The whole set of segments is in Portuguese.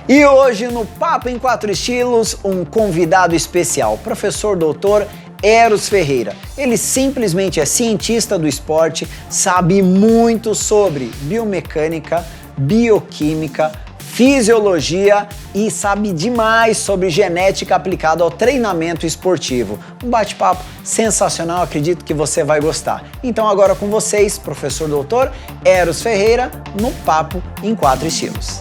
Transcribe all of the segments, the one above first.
E hoje no Papo em Quatro Estilos, um convidado especial, professor doutor Eros Ferreira. Ele simplesmente é cientista do esporte, sabe muito sobre biomecânica, bioquímica, fisiologia e sabe demais sobre genética aplicada ao treinamento esportivo. Um bate-papo sensacional, acredito que você vai gostar. Então agora com vocês, professor doutor Eros Ferreira, no Papo em Quatro Estilos.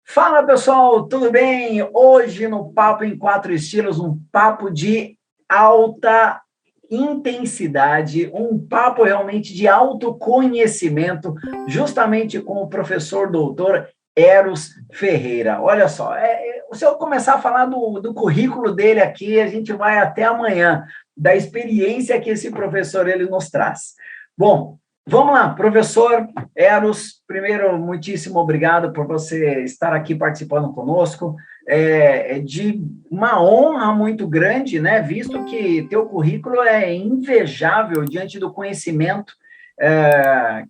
Fala pessoal, tudo bem? Hoje no Papo em Quatro Estilos, um papo de alta intensidade, um papo realmente de autoconhecimento, justamente com o professor doutor Eros Ferreira. Olha só, se eu começar a falar do currículo dele aqui, a gente vai até amanhã, da experiência que esse professor ele nos traz. Bom, vamos lá, professor Eros, primeiro, muitíssimo obrigado por você estar aqui participando conosco, é de uma honra muito grande, né, visto que teu currículo é invejável diante do conhecimento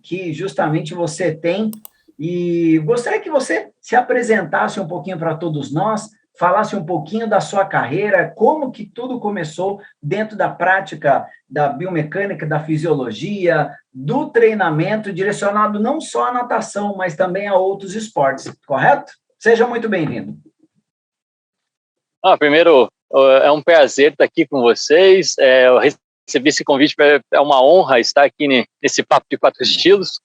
que justamente você tem, e gostaria que você se apresentasse um pouquinho para todos nós, falasse um pouquinho da sua carreira, como que tudo começou dentro da prática da biomecânica, da fisiologia, do treinamento direcionado não só à natação, mas também a outros esportes, correto? Seja muito bem-vindo. Primeiro, é um prazer estar aqui com vocês, eu recebi esse convite, é uma honra estar aqui nesse Papo de Quatro Estilos,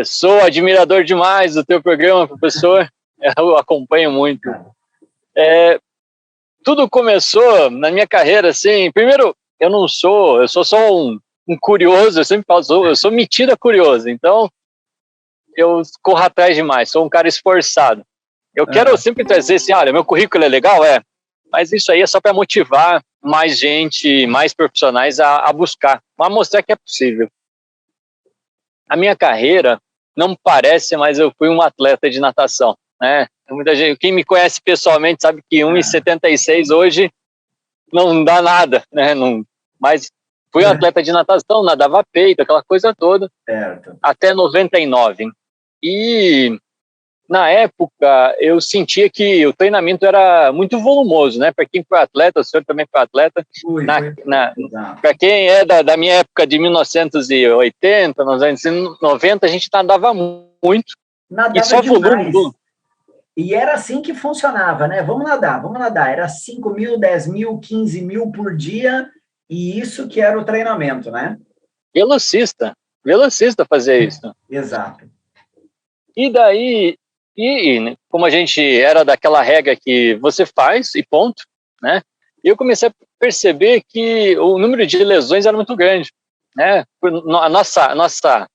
sou admirador demais do teu programa, professor, eu acompanho muito. Tudo começou na minha carreira, assim, primeiro, eu sou só um curioso, eu sempre falo, eu sou metido a curioso, então eu corro atrás demais, sou um cara esforçado. Eu quero sempre trazer assim, olha, meu currículo é legal, mas isso aí é só para motivar mais gente, mais profissionais a buscar, a mostrar que é possível. A minha carreira não parece, mas eu fui um atleta de natação, né? Muita gente, quem me conhece pessoalmente sabe que 1,76 hoje não dá nada, né? Mas fui um atleta de natação, nadava peito, aquela coisa toda, até 99. E na época eu sentia que o treinamento era muito volumoso, né? Para quem foi atleta, o senhor também foi atleta. Para quem é da minha época de 1980, 1990, a gente nadava muito. Nadava e só demais. volume. E era assim que funcionava, né? Vamos nadar. Era 5 mil, 10 mil, 15 mil por dia, e isso que era o treinamento, né? Velocista fazia isso. Exato. E daí, né, como a gente era daquela regra que você faz e ponto, né? Eu comecei a perceber que o número de lesões era muito grande, né? A nossa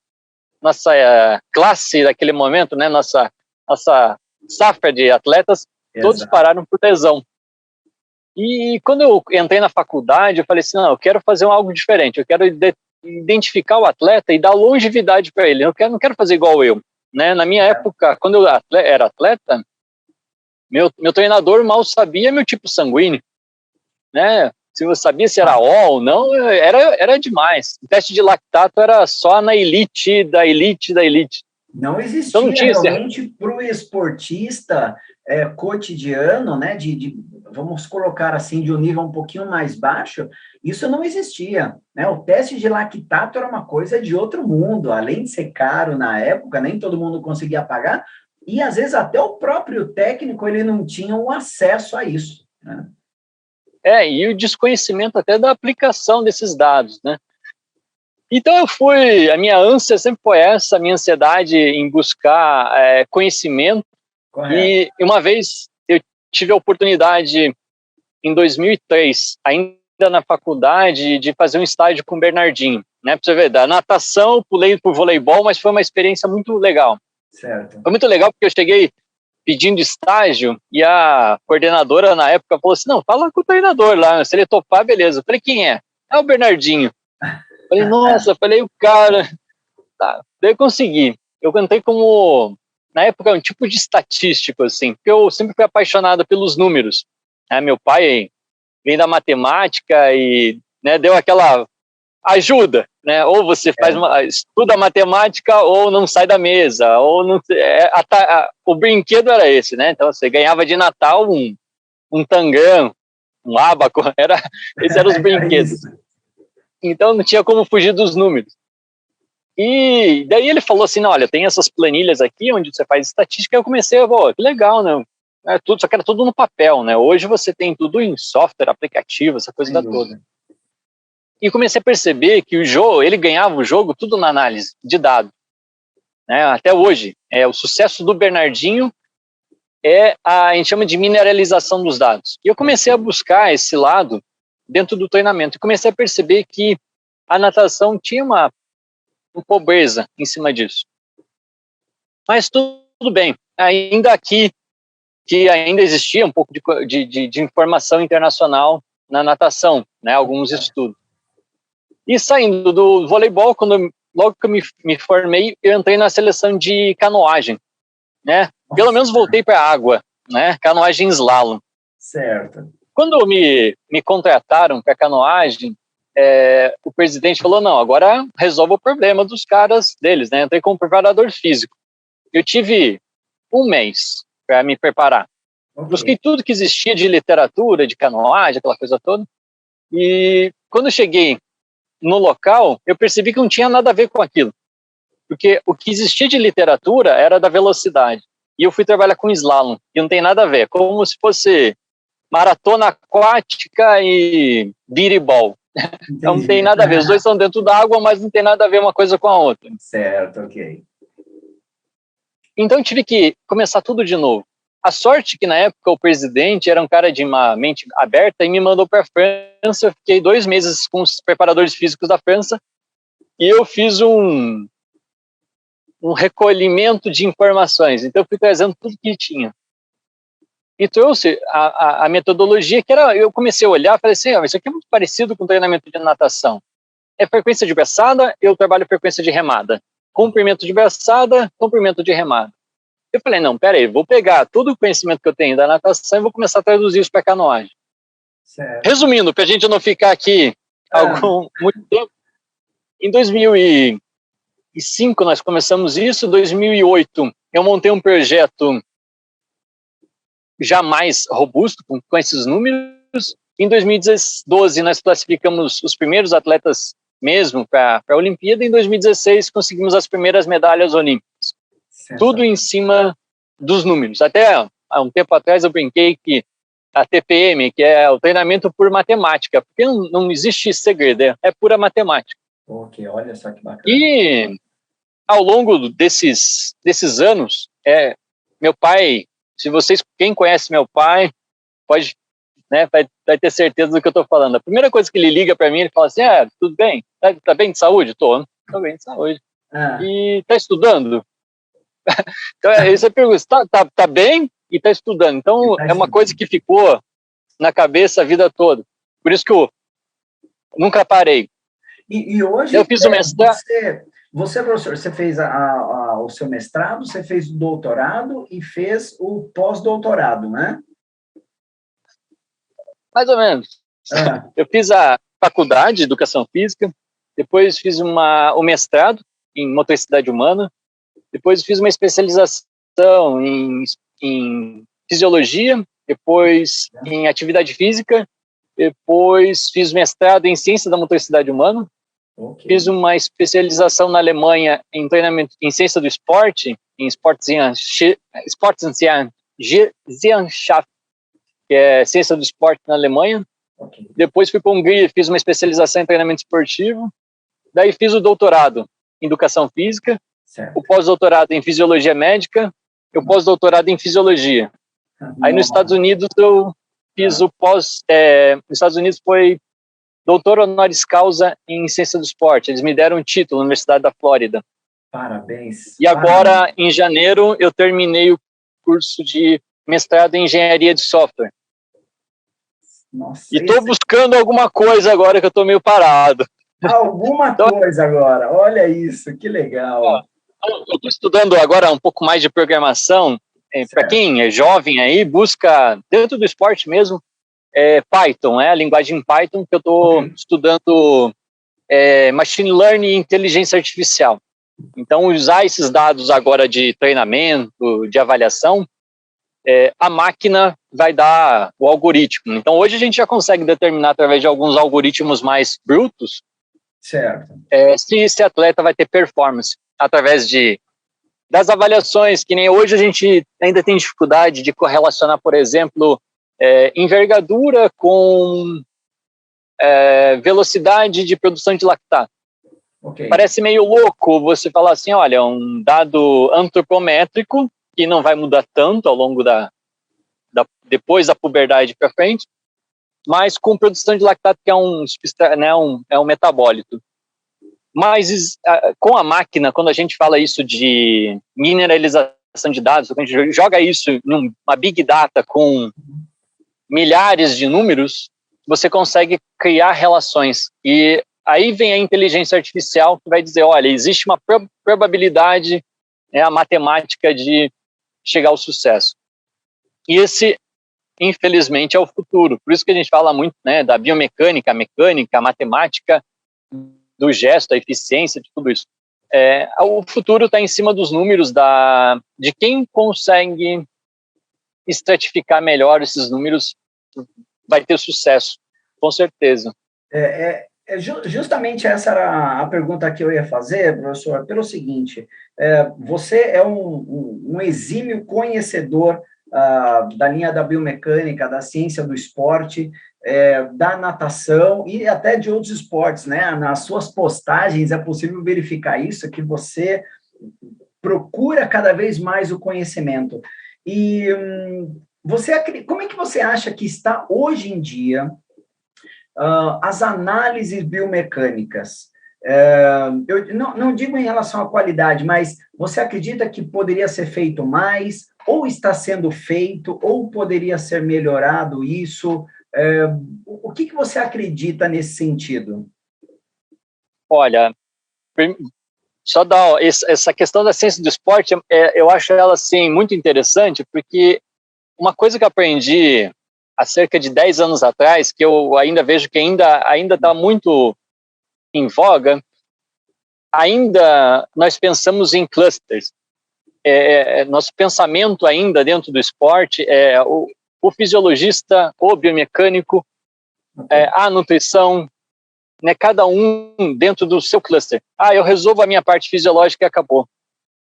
classe daquele momento, né? Nossa safra de atletas, todos pararam por lesão. E quando eu entrei na faculdade, eu falei assim, não, eu quero fazer algo diferente, eu quero identificar o atleta e dar longevidade para ele, eu não quero fazer igual eu. Né? Na minha época, quando eu era atleta, meu treinador mal sabia meu tipo sanguíneo, né? Se eu sabia se era O ou não, era demais. O teste de lactato era só na elite da elite da elite. Não existia então, realmente para o esportista cotidiano, né? Vamos colocar assim, de um nível um pouquinho mais baixo, isso não existia, né? O teste de lactato era uma coisa de outro mundo, além de ser caro na época, nem todo mundo conseguia pagar, e às vezes até o próprio técnico ele não tinha o acesso a isso, né? E o desconhecimento até da aplicação desses dados, né? Então a minha ânsia sempre foi essa, a minha ansiedade em buscar conhecimento. Correto. E uma vez eu tive a oportunidade, em 2003, ainda na faculdade, de fazer um estágio com o Bernardinho, né? Pra você ver, da natação, pulei pro voleibol, mas foi uma experiência muito legal. Certo. Foi muito legal porque eu cheguei pedindo estágio e a coordenadora na época falou assim, não, fala com o treinador lá, se ele topar, beleza. Eu falei, quem é? É o Bernardinho. Falei, nossa, falei, o cara... Tá, daí eu consegui. eu entrei como, na época, um tipo de estatístico, assim, porque eu sempre fui apaixonado pelos números. Meu pai veio da matemática e, né, deu aquela ajuda, né? Ou você estuda matemática ou não sai da mesa, ou não, o brinquedo era esse, né? Então você ganhava de Natal um tangão, um ábaco, esses eram os brinquedos. Então não tinha como fugir dos números. E daí ele falou assim, não, olha, tem essas planilhas aqui onde você faz estatística. Eu comecei, que legal, né? Só que era tudo no papel, né? Hoje você tem tudo em software, aplicativo, essa coisa toda. E comecei a perceber que o jogo, ele ganhava o jogo tudo na análise de dados. Né? Até hoje, o sucesso do Bernardinho a gente chama de mineralização dos dados. E eu comecei a buscar esse lado dentro do treinamento. E comecei a perceber que a natação tinha uma pobreza em cima disso. Mas tudo bem. Ainda aqui, que ainda existia um pouco de informação internacional na natação, né? Alguns estudos. E saindo do voleibol, logo que eu me formei, eu entrei na seleção de canoagem, né? Pelo menos voltei para a água, né? Canoagem slalom. Certo. Quando me contrataram para canoagem, o presidente falou, não, agora resolve o problema dos caras deles, né? Entrei como preparador físico. Eu tive um mês para me preparar. Busquei tudo que existia de literatura, de canoagem, aquela coisa toda. E quando eu cheguei no local, eu percebi que não tinha nada a ver com aquilo. Porque o que existia de literatura era da velocidade. E eu fui trabalhar com slalom, que não tem nada a ver. Como se fosse maratona aquática e biribol. Então não tem nada a ver. Os dois estão dentro da água, mas não tem nada a ver uma coisa com a outra. Certo, ok. Então eu tive que começar tudo de novo. A sorte que na época o presidente era um cara de uma mente aberta e me mandou para a França. Eu fiquei 2 meses com os preparadores físicos da França e eu fiz um recolhimento de informações. Então eu fui trazendo tudo que tinha. E trouxe a metodologia que eu comecei a olhar e falei assim, isso aqui é muito parecido com o treinamento de natação. É frequência de braçada, eu trabalho frequência de remada. Comprimento de braçada, comprimento de remada. Eu falei, não, peraí, vou pegar todo o conhecimento que eu tenho da natação e vou começar a traduzir isso para canoagem. Certo. Resumindo, para a gente não ficar aqui muito tempo, em 2005 nós começamos isso, em 2008 eu montei um projeto já mais robusto, com esses números. Em 2012 nós classificamos os primeiros atletas mesmo para a Olimpíada, em 2016 conseguimos as primeiras medalhas olímpicas. Tudo em cima dos números. Até há um tempo atrás eu brinquei que a TPM, que é o treinamento por matemática, porque não existe segredo, é pura matemática. Ok, olha só que bacana. E ao longo desses anos, meu pai, quem conhece meu pai, pode, né, vai ter certeza do que eu estou falando. A primeira coisa que ele liga para mim, ele fala assim, tudo bem? Tá bem de saúde? Tô bem de saúde. E tá estudando? Então, você pergunta, tá bem e tá estudando. Então, é uma coisa que ficou na cabeça a vida toda. Por isso que eu nunca parei. E hoje, eu fiz o mestrado. Você, professor, você fez o seu mestrado, você fez o doutorado e fez o pós-doutorado, né? Mais ou menos. Eu fiz a faculdade de Educação Física, depois fiz o mestrado em Motricidade Humana, depois fiz uma especialização em Fisiologia, depois em Atividade Física, depois fiz mestrado em Ciência da Motricidade Humana, fiz uma especialização na Alemanha em treinamento em Ciência do Esporte, em Sportwissenschaft, que é Ciência do Esporte na Alemanha. Depois fui para a Hungria, fiz uma especialização em treinamento esportivo. Daí fiz o doutorado em Educação Física, o pós-doutorado em Fisiologia Médica e o pós-doutorado em Fisiologia. Aí nos Estados Unidos eu fiz o nos Estados Unidos foi doutor honoris causa em Ciência do Esporte. Eles me deram um título na Universidade da Flórida. Parabéns. E agora, em janeiro, eu terminei o curso de mestrado em Engenharia de Software. Nossa, e estou buscando alguma coisa agora que eu estou meio parado. Alguma coisa agora, olha isso, que legal. Eu estou estudando agora um pouco mais de programação. Para quem é jovem aí, busca, dentro do esporte mesmo, Python, a linguagem Python, que eu estou estudando Machine Learning e Inteligência Artificial. Então, usar esses dados agora de treinamento, de avaliação, a máquina vai dar o algoritmo. Então, hoje a gente já consegue determinar, através de alguns algoritmos mais brutos, certo. Se esse atleta vai ter performance, através das avaliações, que nem hoje a gente ainda tem dificuldade de correlacionar, por exemplo, envergadura com velocidade de produção de lactato. Okay. Parece meio louco você falar assim, olha, um dado antropométrico que não vai mudar tanto ao longo depois da puberdade para frente, mas com produção de lactato, que é um metabólito. Mas com a máquina, quando a gente fala isso de mineralização de dados, quando a gente joga isso numa big data com milhares de números, você consegue criar relações. E aí vem a inteligência artificial que vai dizer, olha, existe uma probabilidade, a matemática de chegar ao sucesso. E esse, infelizmente, é o futuro. Por isso que a gente fala muito, da biomecânica, a mecânica, a matemática, do gesto, a eficiência, de tudo isso. O futuro está em cima dos números de quem consegue estratificar melhor esses números vai ter sucesso, com certeza. Justamente essa era a pergunta que eu ia fazer, professor, pelo seguinte, você é um exímio conhecedor da linha da biomecânica, da ciência do esporte, da natação e até de outros esportes, né? Nas suas postagens é possível verificar isso, que você procura cada vez mais o conhecimento. E como é que você acha que está hoje em dia as análises biomecânicas? Eu não digo em relação à qualidade, mas você acredita que poderia ser feito mais, ou está sendo feito, ou poderia ser melhorado isso? O que você acredita nesse sentido? Olha, só dar essa questão da ciência do esporte, eu acho ela assim muito interessante, porque uma coisa que eu aprendi há cerca de 10 anos atrás, que eu ainda vejo que ainda está muito em voga, ainda nós pensamos em clusters. Nosso pensamento ainda dentro do esporte é o fisiologista, o biomecânico, a nutrição, cada um dentro do seu cluster. Eu resolvo a minha parte fisiológica e acabou.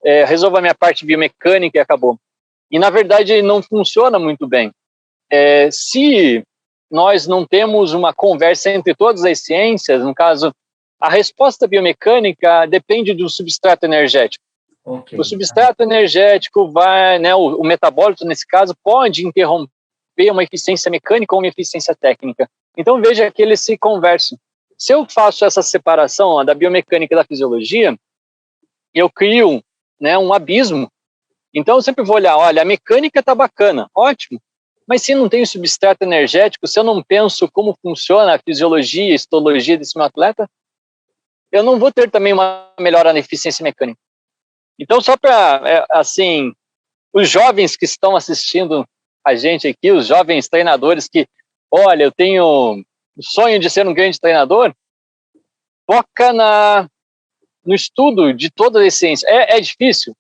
Resolvo a minha parte biomecânica e acabou. E, na verdade, não funciona muito bem. Se nós não temos uma conversa entre todas as ciências, no caso, a resposta biomecânica depende do substrato energético. Okay. O substrato energético vai, o metabólito, nesse caso, pode interromper uma eficiência mecânica ou uma eficiência técnica. Então, veja que eles se conversam. Se eu faço essa separação da biomecânica e da fisiologia, eu crio um abismo. Então, eu sempre vou olhar, olha, a mecânica está bacana, ótimo, mas se não tem o substrato energético, se eu não penso como funciona a fisiologia e a histologia desse meu atleta, eu não vou ter também uma melhora na eficiência mecânica. Então, só para, os jovens que estão assistindo a gente aqui, os jovens treinadores que, olha, eu tenho o sonho de ser um grande treinador, foca no estudo de toda a ciência. É difícil?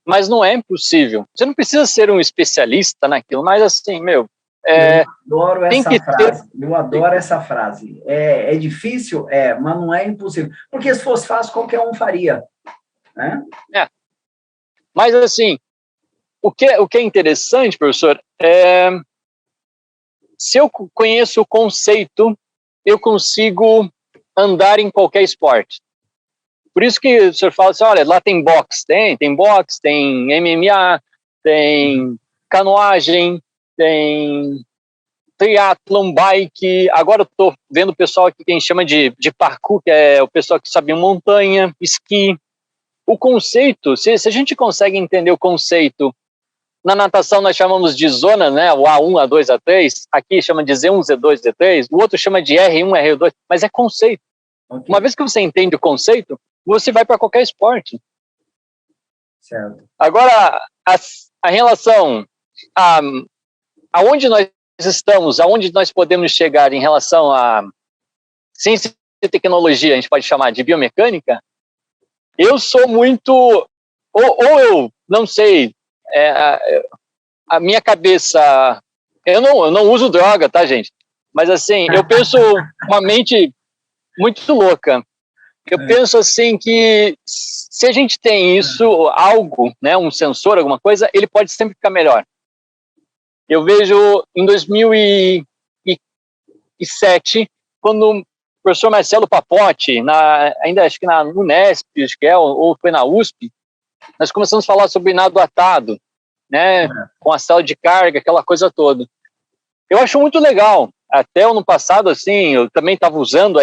Mas não é impossível. Você não precisa ser um especialista naquilo, mas assim, eu adoro essa frase. Eu adoro essa frase. É difícil? Mas não é impossível. Porque se fosse fácil, qualquer um faria. Né? Mas assim, o que é interessante, professor, se eu conheço o conceito, eu consigo andar em qualquer esporte. Por isso que o senhor fala assim, olha, lá tem boxe, tem boxe, tem MMA, tem canoagem, tem triatlon, bike. Agora eu estou vendo o pessoal aqui que a gente chama de parkour, que é o pessoal que sobe montanha, esqui. O conceito, se a gente consegue entender o conceito, na natação nós chamamos de zona, o A1, A2, A3, aqui chama de Z1, Z2, Z3, o outro chama de R1, R2, mas é conceito. Okay. Uma vez que você entende o conceito, você vai para qualquer esporte. Certo. Agora, a relação a aonde nós estamos, aonde nós podemos chegar em relação a ciência e tecnologia, a gente pode chamar de biomecânica, eu sou muito, ou eu não sei, a minha cabeça, eu não uso droga, tá, gente? Mas assim, eu penso uma mente muito louca. Eu penso assim que se a gente tem isso, algo, né, um sensor, alguma coisa, ele pode sempre ficar melhor. Eu vejo em 2007, quando o professor Marcelo Papotti, ainda acho que na Unesp, acho que ou foi na USP, nós começamos a falar sobre nado atado, né, com a célula de carga, aquela coisa toda. Eu acho muito legal. Até o ano passado, assim, eu também estava usando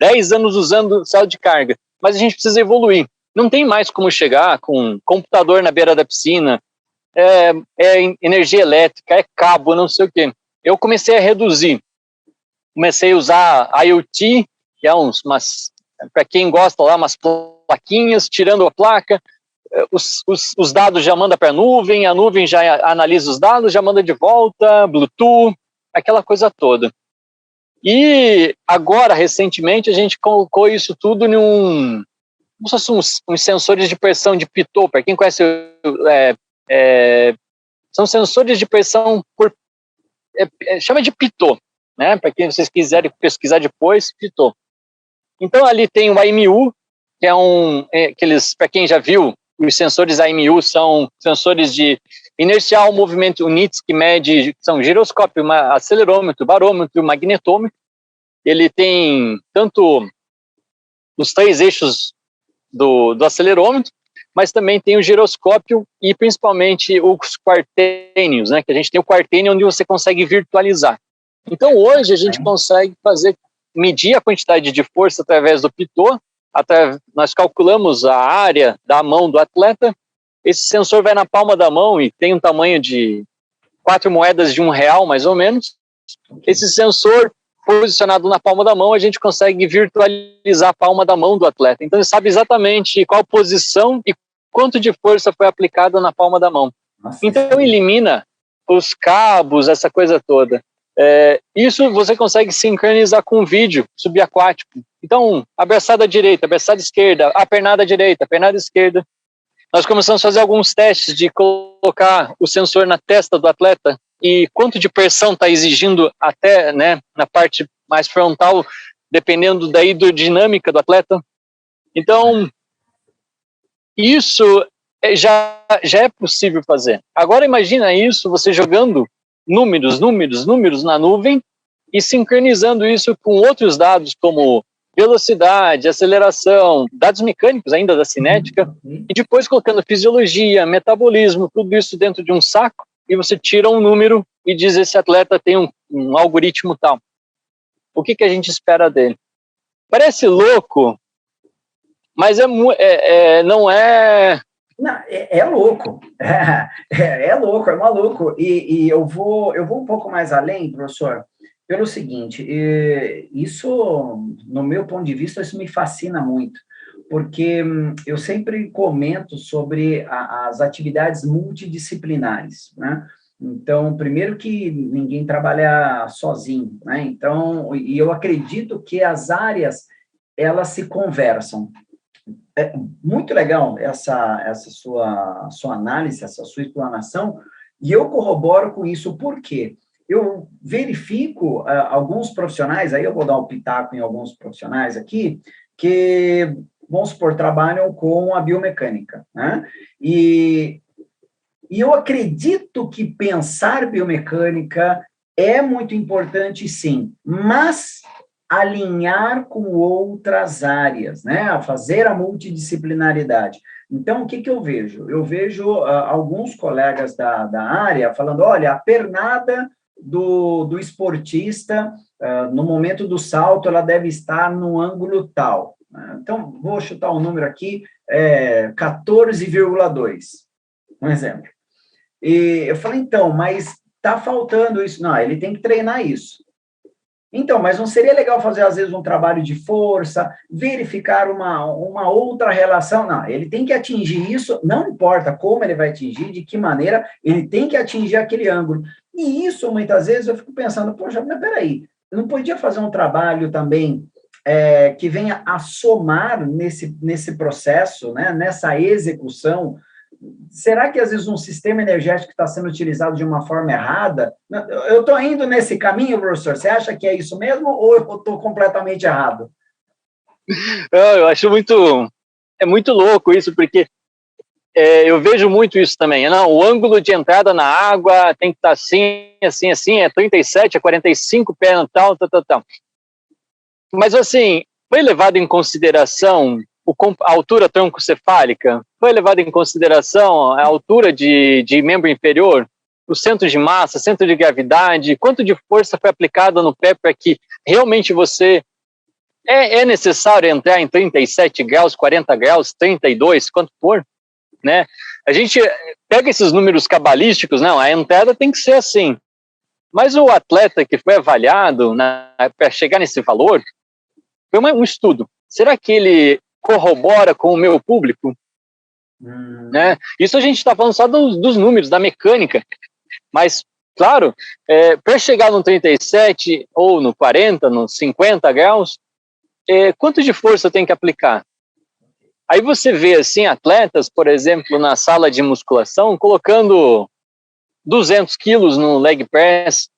10 anos usando célula de carga, mas a gente precisa evoluir. Não tem mais como chegar com computador na beira da piscina, energia elétrica, cabo, não sei o quê. Eu comecei a reduzir. Comecei a usar IoT, que é para quem gosta lá, umas plaquinhas, tirando a placa, os dados já manda para a nuvem já analisa os dados, já manda de volta, Bluetooth, aquela coisa toda. E agora, recentemente, a gente colocou isso tudo como se fosse uns sensores de pressão de pitot. Para quem conhece, são sensores de pressão chama de pitot, né? Para quem vocês quiserem pesquisar depois, pitot. Então ali tem o AMU, que é aqueles, para quem já viu, os sensores AMU são sensores de inercial, movimento units, que mede, são giroscópio, acelerômetro, barômetro, magnetômetro. Ele tem tanto os 3 eixos do acelerômetro, mas também tem o giroscópio e principalmente os quartênios, né? Que a gente tem o quartênio onde você consegue virtualizar. Então hoje a gente consegue medir a quantidade de força através do pitot, nós calculamos a área da mão do atleta, esse sensor vai na palma da mão e tem um tamanho de 4 moedas de R$1, mais ou menos. Esse sensor posicionado na palma da mão, a gente consegue virtualizar a palma da mão do atleta. Então ele sabe exatamente qual posição e quanto de força foi aplicada na palma da mão. Nossa, então elimina os cabos, essa coisa toda. Isso você consegue sincronizar com vídeo subaquático. Então, abraçada direita, abraçada esquerda, a pernada direita, a pernada esquerda. Nós começamos a fazer alguns testes de colocar o sensor na testa do atleta e quanto de pressão está exigindo até, né, na parte mais frontal, dependendo da hidrodinâmica do atleta. Então, isso já é possível fazer. Agora imagina isso, você jogando números na nuvem e sincronizando isso com outros dados como velocidade, aceleração, dados mecânicos ainda da cinética, e depois colocando fisiologia, metabolismo, tudo isso dentro de um saco, e você tira um número e diz esse atleta tem um algoritmo tal. O que a gente espera dele? Parece louco, mas não é... Não, é louco, é louco, é maluco, e eu vou um pouco mais além, professor, pelo seguinte, isso, no meu ponto de vista, isso me fascina muito, porque eu sempre comento sobre as atividades multidisciplinares, né? Então, primeiro que ninguém trabalha sozinho, né? Então, e eu acredito que as áreas, elas se conversam. É muito legal essa sua análise, essa sua explanação, e eu corroboro com isso, por quê? Eu verifico alguns profissionais, aí eu vou dar um pitaco em alguns profissionais aqui, que, vamos supor, trabalham com a biomecânica, né? E eu acredito que pensar biomecânica é muito importante, sim, mas alinhar com outras áreas, né? A fazer a multidisciplinaridade. Então, o que eu vejo? Eu vejo alguns colegas da área falando, olha, a pernada do esportista, no momento do salto, ela deve estar no ângulo tal. Então, vou chutar um número aqui, 14,2, um exemplo. E eu falei, então, mas está faltando isso. Não, ele tem que treinar isso. Então, mas não seria legal fazer, às vezes, um trabalho de força, verificar uma outra relação? Não, ele tem que atingir isso, não importa como ele vai atingir, de que maneira, ele tem que atingir aquele ângulo. E isso, muitas vezes, eu fico pensando, poxa, mas peraí, não podia fazer um trabalho também que venha a somar nesse processo, né, nessa execução? Será que, às vezes, um sistema energético está sendo utilizado de uma forma errada? Eu estou indo nesse caminho, professor? Você acha que é isso mesmo ou eu estou completamente errado? Eu acho muito louco isso, porque eu vejo muito isso também. Não, o ângulo de entrada na água tem que estar assim, assim, assim, é 37, é 45 pés, tal, tal, tal, tal. Mas, assim, foi levado em consideração a altura troncocefálica? Foi levado em consideração a altura de membro inferior? O centro de massa, centro de gravidade? Quanto de força foi aplicada no pé para que realmente você... É necessário entrar em 37 graus, 40 graus, 32, quanto for, né? A gente pega esses números cabalísticos, não, a entrada tem que ser assim. Mas o atleta que foi avaliado para chegar nesse valor, foi um estudo. Será que ele corrobora com o meu público? Né? Isso a gente está falando só dos números, da mecânica. Mas, claro, para chegar no 37 ou no 40, no 50 graus, quanto de força eu tenho que aplicar? Aí você vê, assim, atletas, por exemplo, na sala de musculação, colocando 200 quilos no leg press,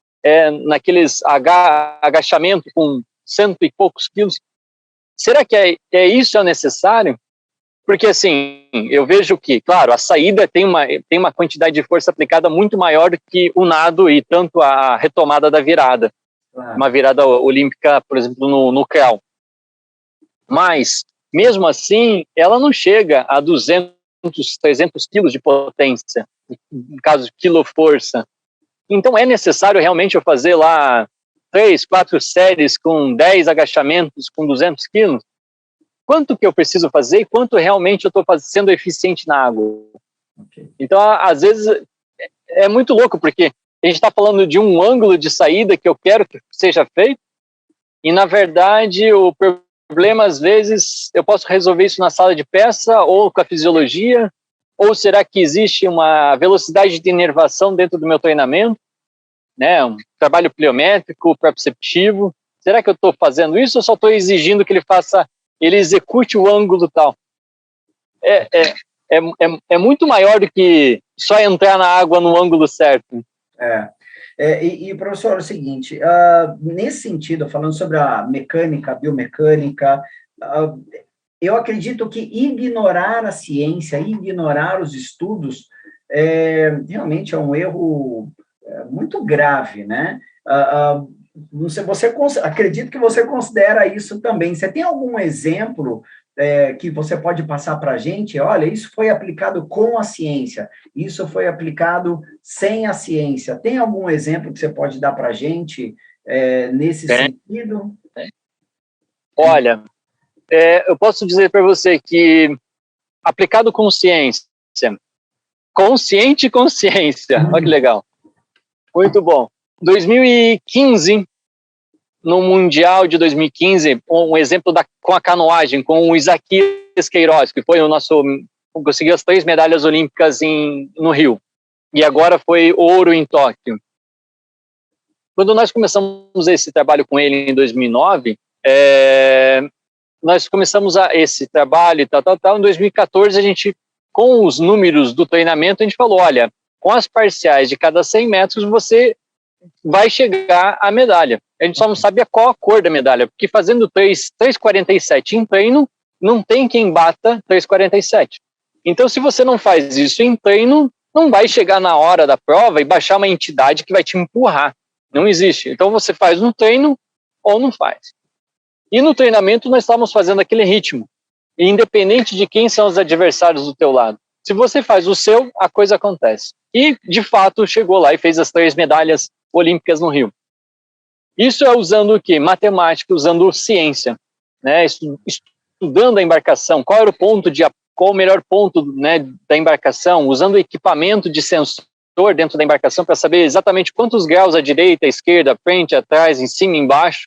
naqueles agachamento com cento e poucos quilos. Será que isso é necessário? Porque, assim, eu vejo que, claro, a saída tem uma quantidade de força aplicada muito maior do que o nado e tanto a retomada da virada. Claro. Uma virada olímpica, por exemplo, no crawl. Mas, mesmo assim, ela não chega a 200, 300 quilos de potência, no caso de quilo-força. Então, é necessário realmente eu fazer lá 3, 4 séries com 10 agachamentos com 200 quilos? Quanto que eu preciso fazer e quanto realmente eu estou sendo eficiente na água? Okay. Então, às vezes, é muito louco, porque a gente está falando de um ângulo de saída que eu quero que seja feito, e, na verdade, o problema, às vezes, eu posso resolver isso na sala de peça ou com a fisiologia, ou será que existe uma velocidade de inervação dentro do meu treinamento, né? Um trabalho pliométrico, proprioceptivo? Será que eu estou fazendo isso ou só estou exigindo que ele execute o ângulo tal? É muito maior do que só entrar na água no ângulo certo. Professor, é o seguinte, nesse sentido, falando sobre a mecânica, a biomecânica, eu acredito que ignorar a ciência, ignorar os estudos, realmente é um erro muito grave, né? Não sei, acredito que você considera isso também. Você tem algum exemplo que você pode passar para a gente? Olha, isso foi aplicado com a ciência, isso foi aplicado sem a ciência. Tem algum exemplo que você pode dar para a gente nesse sentido? Olha, eu posso dizer para você que aplicado com ciência, consciente consciência, olha que legal, muito bom. 2015, no Mundial de 2015, um exemplo com a canoagem, com o Isaquias Queiroz, que foi conseguiu as 3 medalhas olímpicas no Rio, e agora foi ouro em Tóquio. Quando nós começamos esse trabalho com ele em 2009, nós começamos esse trabalho e tal. Em 2014, a gente, com os números do treinamento, a gente falou, olha, com as parciais de cada 100 metros, você vai chegar à medalha. A gente só não sabe qual a cor da medalha, porque fazendo 3,47 em treino, não tem quem bata 3,47. Então, se você não faz isso em treino, não vai chegar na hora da prova e baixar uma entidade que vai te empurrar. Não existe. Então, você faz no treino ou não faz. E no treinamento, nós estávamos fazendo aquele ritmo, independente de quem são os adversários do teu lado. Se você faz o seu, a coisa acontece. E, de fato, chegou lá e fez as 3 medalhas olímpicas no Rio. Isso é usando o quê? Matemática, usando ciência, né? Estudando a embarcação, qual o melhor ponto, né, da embarcação, usando equipamento de sensores dentro da embarcação para saber exatamente quantos graus à direita, à esquerda, à frente, atrás, em cima, embaixo,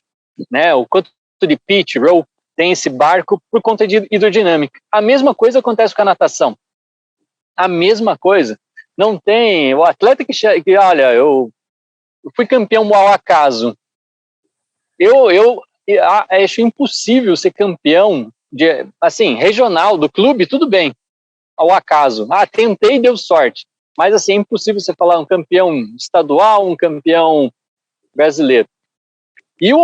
né? O quanto de pitch, roll tem esse barco por conta de hidrodinâmica. A mesma coisa acontece com a natação. A mesma coisa. Não tem... O atleta que olha, eu fui campeão ao acaso. Eu acho impossível ser campeão assim, regional, do clube, tudo bem, ao acaso. Tentei e deu sorte. Mas, assim, é impossível você falar um campeão estadual, um campeão brasileiro. E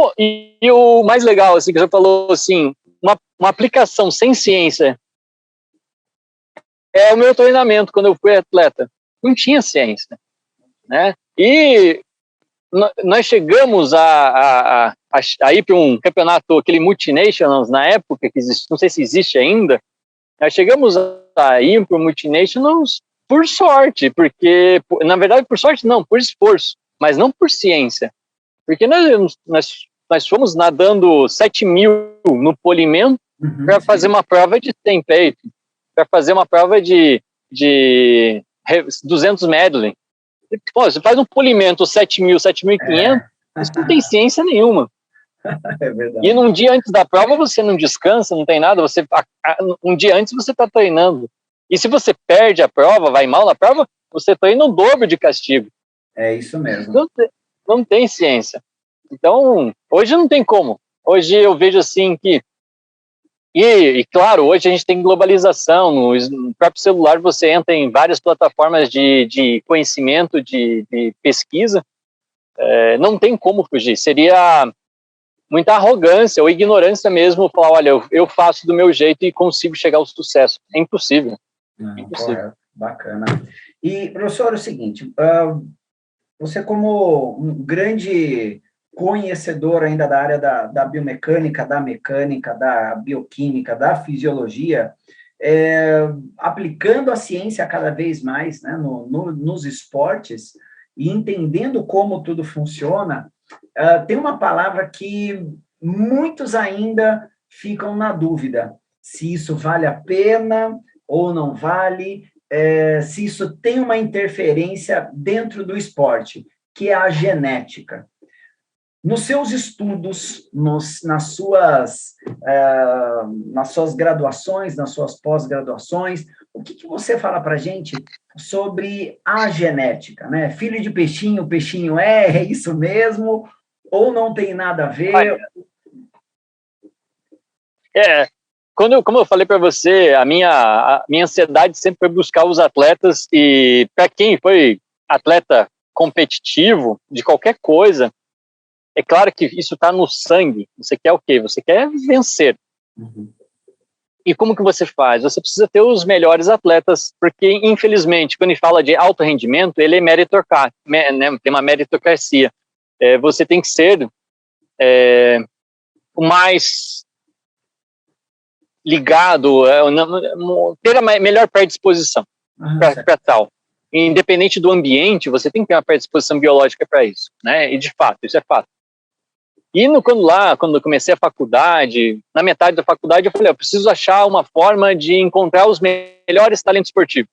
o mais legal, assim, que você falou, assim, uma aplicação sem ciência é o meu treinamento quando eu fui atleta. Não tinha ciência, né? E nós chegamos a ir para um campeonato, aquele Multinationals, na época, que existe, não sei se existe ainda, nós chegamos a ir para o Multinationals por sorte, porque, na verdade, por sorte não, por esforço, mas não por ciência. Porque nós fomos nadando 7.000 no polimento para fazer uma prova de 100 peito, para fazer uma prova de 200 medley. Pô, você faz um polimento 7.000, 7.500, isso não tem ciência nenhuma. É verdade. E num dia antes da prova você não descansa, não tem nada, um dia antes você está treinando. E se você perde a prova, vai mal na prova, você treina o dobro de castigo. É isso mesmo. Não tem ciência. Então, hoje não tem como. Hoje eu vejo assim que... E claro, hoje a gente tem globalização. No próprio celular você entra em várias plataformas de conhecimento, de pesquisa. Não tem como fugir. Seria muita arrogância ou ignorância mesmo falar, olha, eu faço do meu jeito e consigo chegar ao sucesso. É impossível. Impossível. Correto. Bacana. E, professor, é o seguinte, você como um grande conhecedor ainda da área da biomecânica, da mecânica, da bioquímica, da fisiologia, aplicando a ciência cada vez mais, né, nos esportes e entendendo como tudo funciona, tem uma palavra que muitos ainda ficam na dúvida, se isso vale a pena ou não vale, se isso tem uma interferência dentro do esporte, que é a genética. Nos seus estudos, nas suas graduações, nas suas pós-graduações, o que você fala para a gente sobre a genética, né? Filho de peixinho, peixinho é isso mesmo? Ou não tem nada a ver? Como eu falei para você, a minha ansiedade sempre foi buscar os atletas, e para quem foi atleta competitivo de qualquer coisa, é claro que isso está no sangue. Você quer o quê? Você quer vencer. Uhum. E como que você faz? Você precisa ter os melhores atletas, porque, infelizmente, quando a gente fala de alto rendimento, ele é meritocrático, né? Tem uma meritocracia. Você tem que ser o mais ligado, ter a melhor predisposição para tal. Independente do ambiente, você tem que ter uma predisposição biológica para isso, né? E de fato, isso é fato. E quando eu comecei a faculdade, na metade da faculdade, eu falei, eu preciso achar uma forma de encontrar os melhores talentos esportivos.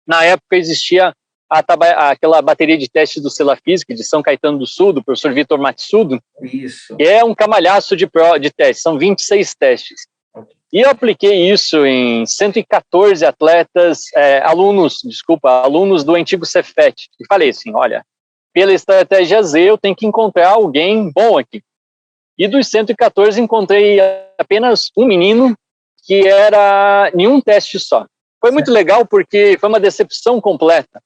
Na época existia aquela bateria de testes do Sela Física, de São Caetano do Sul, do professor Vitor Matsudo. Isso. Que é um camalhaço de testes, são 26 testes. E eu apliquei isso em 114 atletas, alunos do antigo Cefet. E falei assim, olha, pela estratégia Z, eu tenho que encontrar alguém bom aqui. E dos 114, encontrei apenas um menino que era em um teste só. Foi muito legal porque foi uma decepção completa.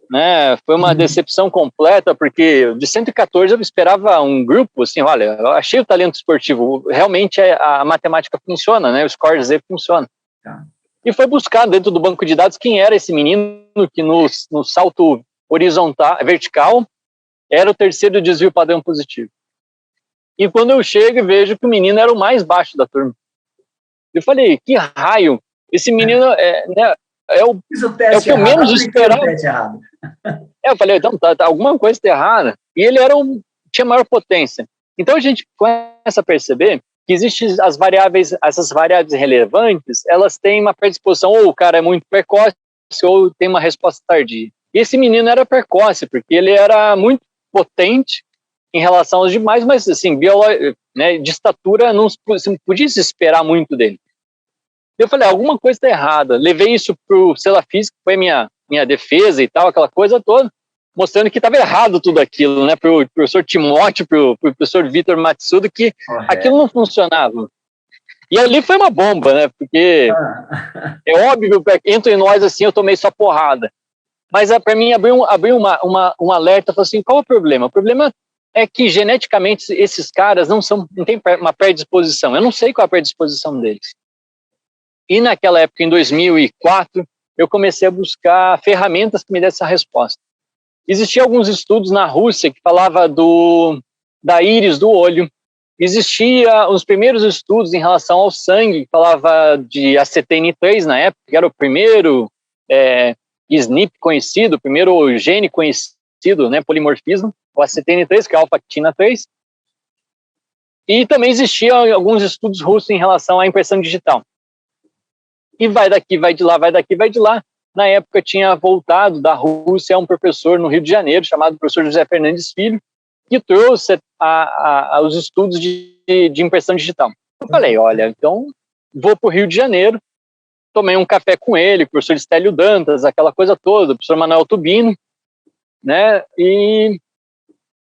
Né? Foi uma decepção completa, porque de 114 eu esperava um grupo, assim, olha, eu achei o talento esportivo, realmente a matemática funciona, né? O score Z funciona. Tá. E foi buscar dentro do banco de dados quem era esse menino que no salto vertical, era o terceiro desvio padrão positivo. E quando eu chego e vejo que o menino era o mais baixo da turma. Eu falei, que raio, esse menino é o que eu menos esperava. Eu falei, então tá, alguma coisa está errada. E ele tinha maior potência. Então a gente começa a perceber que existem essas variáveis relevantes, elas têm uma predisposição, ou o cara é muito precoce, ou tem uma resposta tardia. E esse menino era precoce, porque ele era muito potente em relação aos demais, mas assim, né, de estatura não se podia se esperar muito dele. Eu falei, alguma coisa está errada. Levei isso pro Cela Física, que foi minha defesa e tal, aquela coisa toda, mostrando que estava errado tudo aquilo, né, pro professor Timóteo, pro professor Vitor Matsuda, que aquilo não funcionava. E ali foi uma bomba, né, porque é óbvio, entre nós, assim, eu tomei só porrada. Mas para mim abriu um alerta, falou assim, qual é o problema? O problema é que geneticamente esses caras não têm uma predisposição. Eu não sei qual é a predisposição deles. E naquela época, em 2004, eu comecei a buscar ferramentas que me dessem essa resposta. Existiam alguns estudos na Rússia que falava da íris do olho. Existiam os primeiros estudos em relação ao sangue, que falava de ACTN3 na época, que era o primeiro SNP conhecido, o primeiro gene conhecido, né, polimorfismo, o ACTN3, que é a alfa-actina 3. E também existiam alguns estudos russos em relação à impressão digital. E vai daqui, vai de lá, vai daqui, vai de lá. Na época tinha voltado da Rússia um professor no Rio de Janeiro, chamado professor José Fernandes Filho, que trouxe os estudos de impressão digital. Eu falei, olha, então vou para o Rio de Janeiro, tomei um café com ele, o professor Estélio Dantas, aquela coisa toda, o professor Manuel Tubino, né, e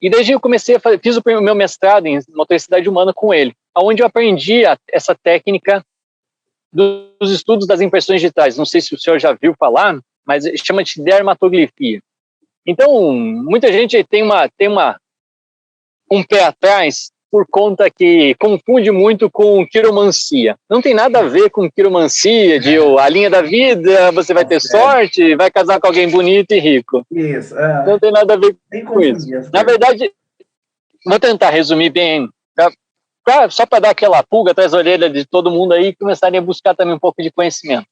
desde eu comecei fiz o meu mestrado em motricidade humana com ele, onde eu aprendi essa técnica dos estudos das impressões digitais. Não sei se o senhor já viu falar, mas chama de dermatoglifia. Então, muita gente tem um pé atrás por conta que confunde muito com quiromancia. Não tem nada a ver com quiromancia, de a linha da vida, você vai ter sorte, vai casar com alguém bonito e rico. Isso. Não tem nada a ver com isso. Na verdade, vou tentar resumir bem, só para dar aquela pulga atrás da orelha de todo mundo aí e começarem a buscar também um pouco de conhecimento.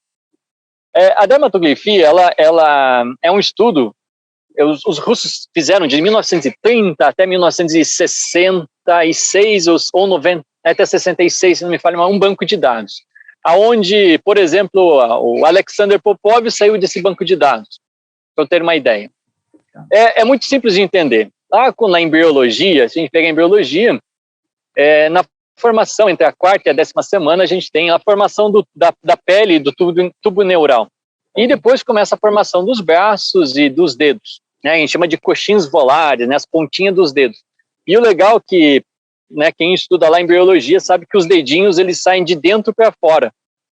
A dermatoglifia, ela é um estudo, os russos fizeram de 1930 até 1966 ou 90, até 66, se não me falha, um banco de dados, aonde, por exemplo, o Alexander Popov saiu desse banco de dados, para eu ter uma ideia. É muito simples de entender. Lá na embriologia, se a gente pega a embriologia, na formação entre a quarta e a 10ª semana, a gente tem a formação da pele do tubo neural. E depois começa a formação dos braços e dos dedos, né? A gente chama de coxins volares, né? As pontinhas dos dedos. E o legal é que, né, quem estuda lá em embriologia sabe que os dedinhos eles saem de dentro para fora.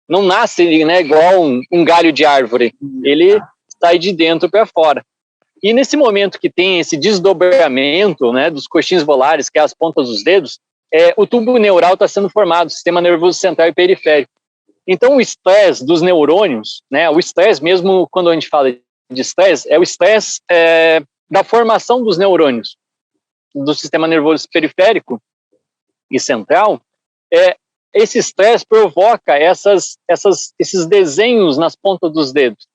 Não nasce, né, igual um galho de árvore. Ele sai de dentro para fora. E nesse momento que tem esse desdobramento, né, dos coxins volares, que é as pontas dos dedos, o tubo neural está sendo formado, sistema nervoso central e periférico. Então, o estresse dos neurônios, né, o estresse mesmo, quando a gente fala de estresse, é o estresse da formação dos neurônios, do sistema nervoso periférico e central. Esse estresse provoca esses desenhos nas pontas dos dedos.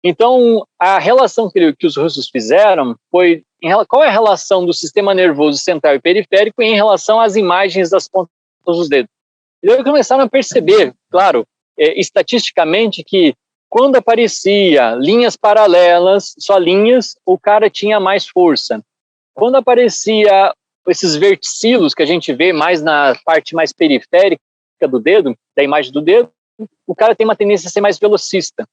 Então, a relação que os russos fizeram foi, qual é a relação do sistema nervoso central e periférico em relação às imagens das pontas dos dedos? E eles começaram a perceber, claro, estatisticamente, que quando aparecia linhas paralelas, só linhas, o cara tinha mais força. Quando aparecia esses verticilos que a gente vê mais na parte mais periférica do dedo, da imagem do dedo, o cara tem uma tendência a ser mais velocista.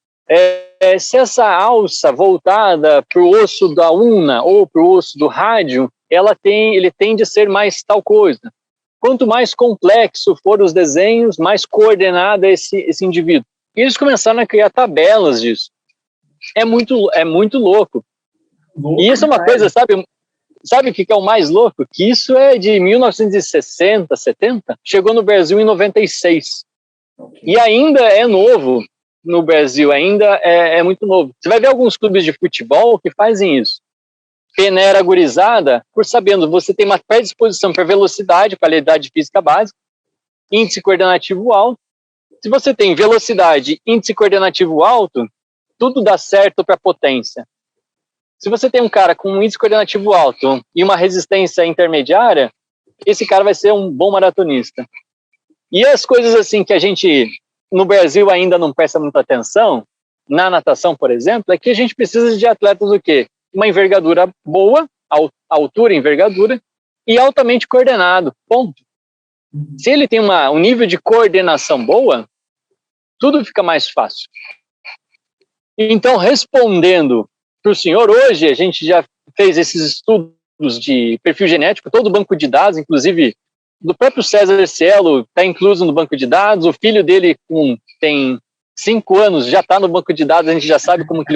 Se essa alça voltada para o osso da ulna ou para o osso do rádio, ele tende a ser mais tal coisa. Quanto mais complexo for os desenhos, mais coordenado é esse indivíduo. E eles começaram a criar tabelas disso. É muito louco. E isso é uma coisa, sabe o que é o mais louco? Que isso é de 1960, 70, chegou no Brasil em 96. E ainda é novo. No Brasil ainda é muito novo. Você vai ver alguns clubes de futebol que fazem isso. Peneira a gurizada, por sabendo, você tem uma predisposição para velocidade, qualidade física básica, índice coordenativo alto. Se você tem velocidade, índice coordenativo alto, tudo dá certo para potência. Se você tem um cara com um índice coordenativo alto e uma resistência intermediária, esse cara vai ser um bom maratonista. E as coisas assim que a gente no Brasil ainda não presta muita atenção, na natação, por exemplo, é que a gente precisa de atletas o quê? Uma envergadura boa, altura e envergadura, e altamente coordenado, ponto. Se ele tem um nível de coordenação boa, tudo fica mais fácil. Então, respondendo para o senhor, hoje a gente já fez esses estudos de perfil genético, todo o banco de dados, inclusive do próprio César Cielo está incluso no banco de dados, o filho dele tem 5 anos, já está no banco de dados, a gente já sabe como que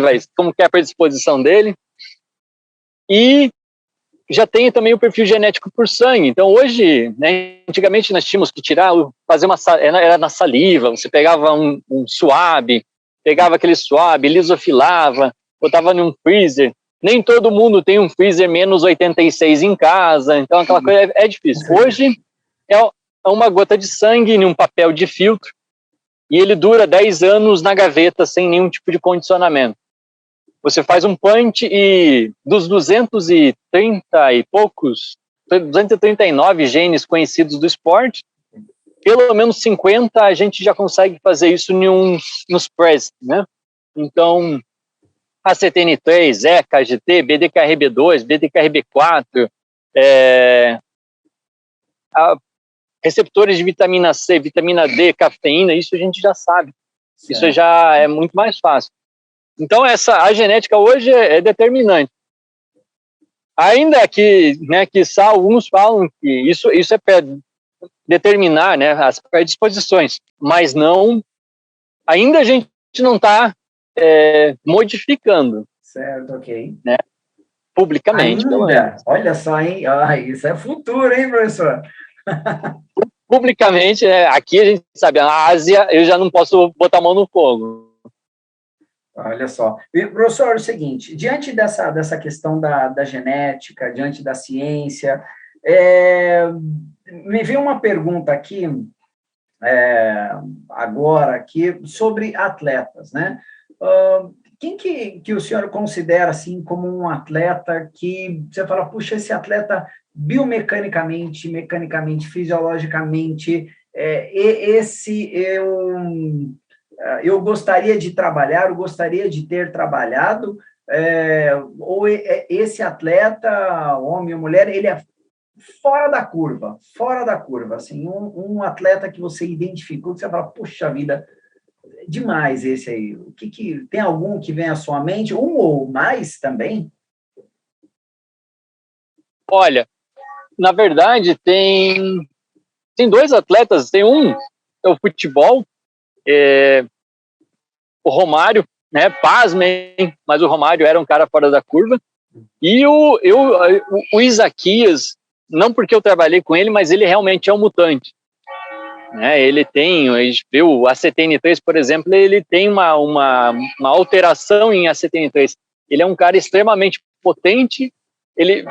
é a predisposição dele. E já tem também o perfil genético por sangue. Então, hoje, né, antigamente nós tínhamos que era na saliva, você pegava um suave, pegava aquele suave, lisofilava, botava num freezer. Nem todo mundo tem um freezer menos 86 em casa, então aquela coisa é difícil. Hoje é uma gota de sangue em um papel de filtro e ele dura 10 anos na gaveta sem nenhum tipo de condicionamento. Você faz um punch e dos 239 genes conhecidos do esporte, pelo menos 50 a gente já consegue fazer isso nos press, né? Então, ACTN3, ECA, GT, BDKRB2, BDKRB4, receptores de vitamina C, vitamina D, cafeína, isso a gente já sabe. Certo. Isso já é muito mais fácil. Então, a genética hoje é determinante. Ainda que alguns falam que isso é para determinar, né, as predisposições, mas ainda a gente não está modificando. Certo, ok. Né, publicamente, ainda? pelo menos. Olha só, hein? Isso é futuro, hein, professor? Publicamente, aqui a gente sabe, na Ásia eu já não posso botar a mão no fogo. Olha só. E, professor, é o seguinte, diante dessa questão da genética, diante da ciência, me veio uma pergunta aqui, agora, aqui, sobre atletas, né? Quem que o senhor considera, assim, como um atleta que você fala, puxa, esse atleta biomecanicamente, mecanicamente, fisiologicamente, eu gostaria de trabalhar, eu gostaria de ter trabalhado, ou esse atleta, homem ou mulher, ele é fora da curva, assim, um atleta que você identificou, que você fala, puxa vida, demais esse aí. Tem algum que vem à sua mente, um ou mais também? Olha, na verdade, tem 2 atletas, tem um, é o futebol, o Romário, né, pasmem, mas o Romário era um cara fora da curva, e o Isaquias, não porque eu trabalhei com ele, mas ele realmente é um mutante. Né, ele tem, a gente viu o ACTN3, por exemplo, ele tem uma alteração em ACTN3. Ele é um cara extremamente potente, ele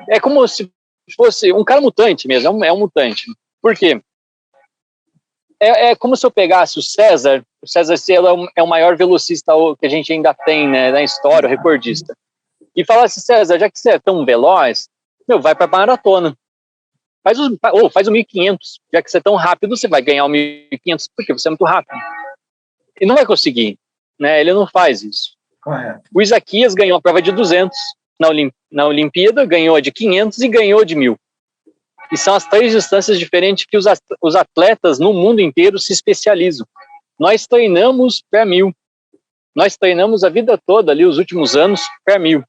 é como se fosse um cara mutante mesmo, é um mutante. Por quê? É como se eu pegasse o César Cielo é o maior velocista que a gente ainda tem, né, na história, o recordista, e falasse, César, já que você é tão veloz, vai para a maratona. Faz o 1.500, já que você é tão rápido, você vai ganhar o 1.500, porque você é muito rápido. E não vai conseguir, né? Ele não faz isso. Correto. O Isaquias ganhou a prova de 200 na Olimpíada, ganhou a de 500 e ganhou de 1.000. E são as 3 distâncias diferentes que os atletas no mundo inteiro se especializam. Nós treinamos para 1.000. Nós treinamos a vida toda ali, os últimos anos, para 1.000.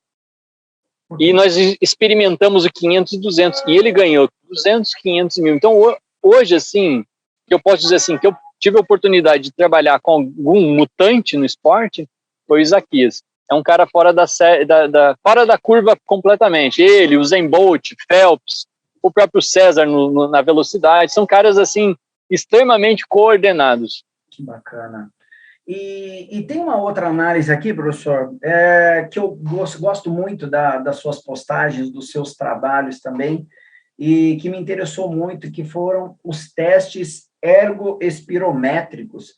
E nós experimentamos o 500 e 200, e ele ganhou 200, 500 e 1.000. Então, hoje, assim, eu posso dizer assim, que eu tive a oportunidade de trabalhar com algum mutante no esporte, foi o Isaquias. É um cara fora da curva completamente. Ele, o Usain Bolt, Phelps, o próprio César na velocidade, são caras, assim, extremamente coordenados. Que bacana. E tem uma outra análise aqui, professor, que eu gosto muito das suas postagens, dos seus trabalhos também, e que me interessou muito, que foram os testes ergoespirométricos,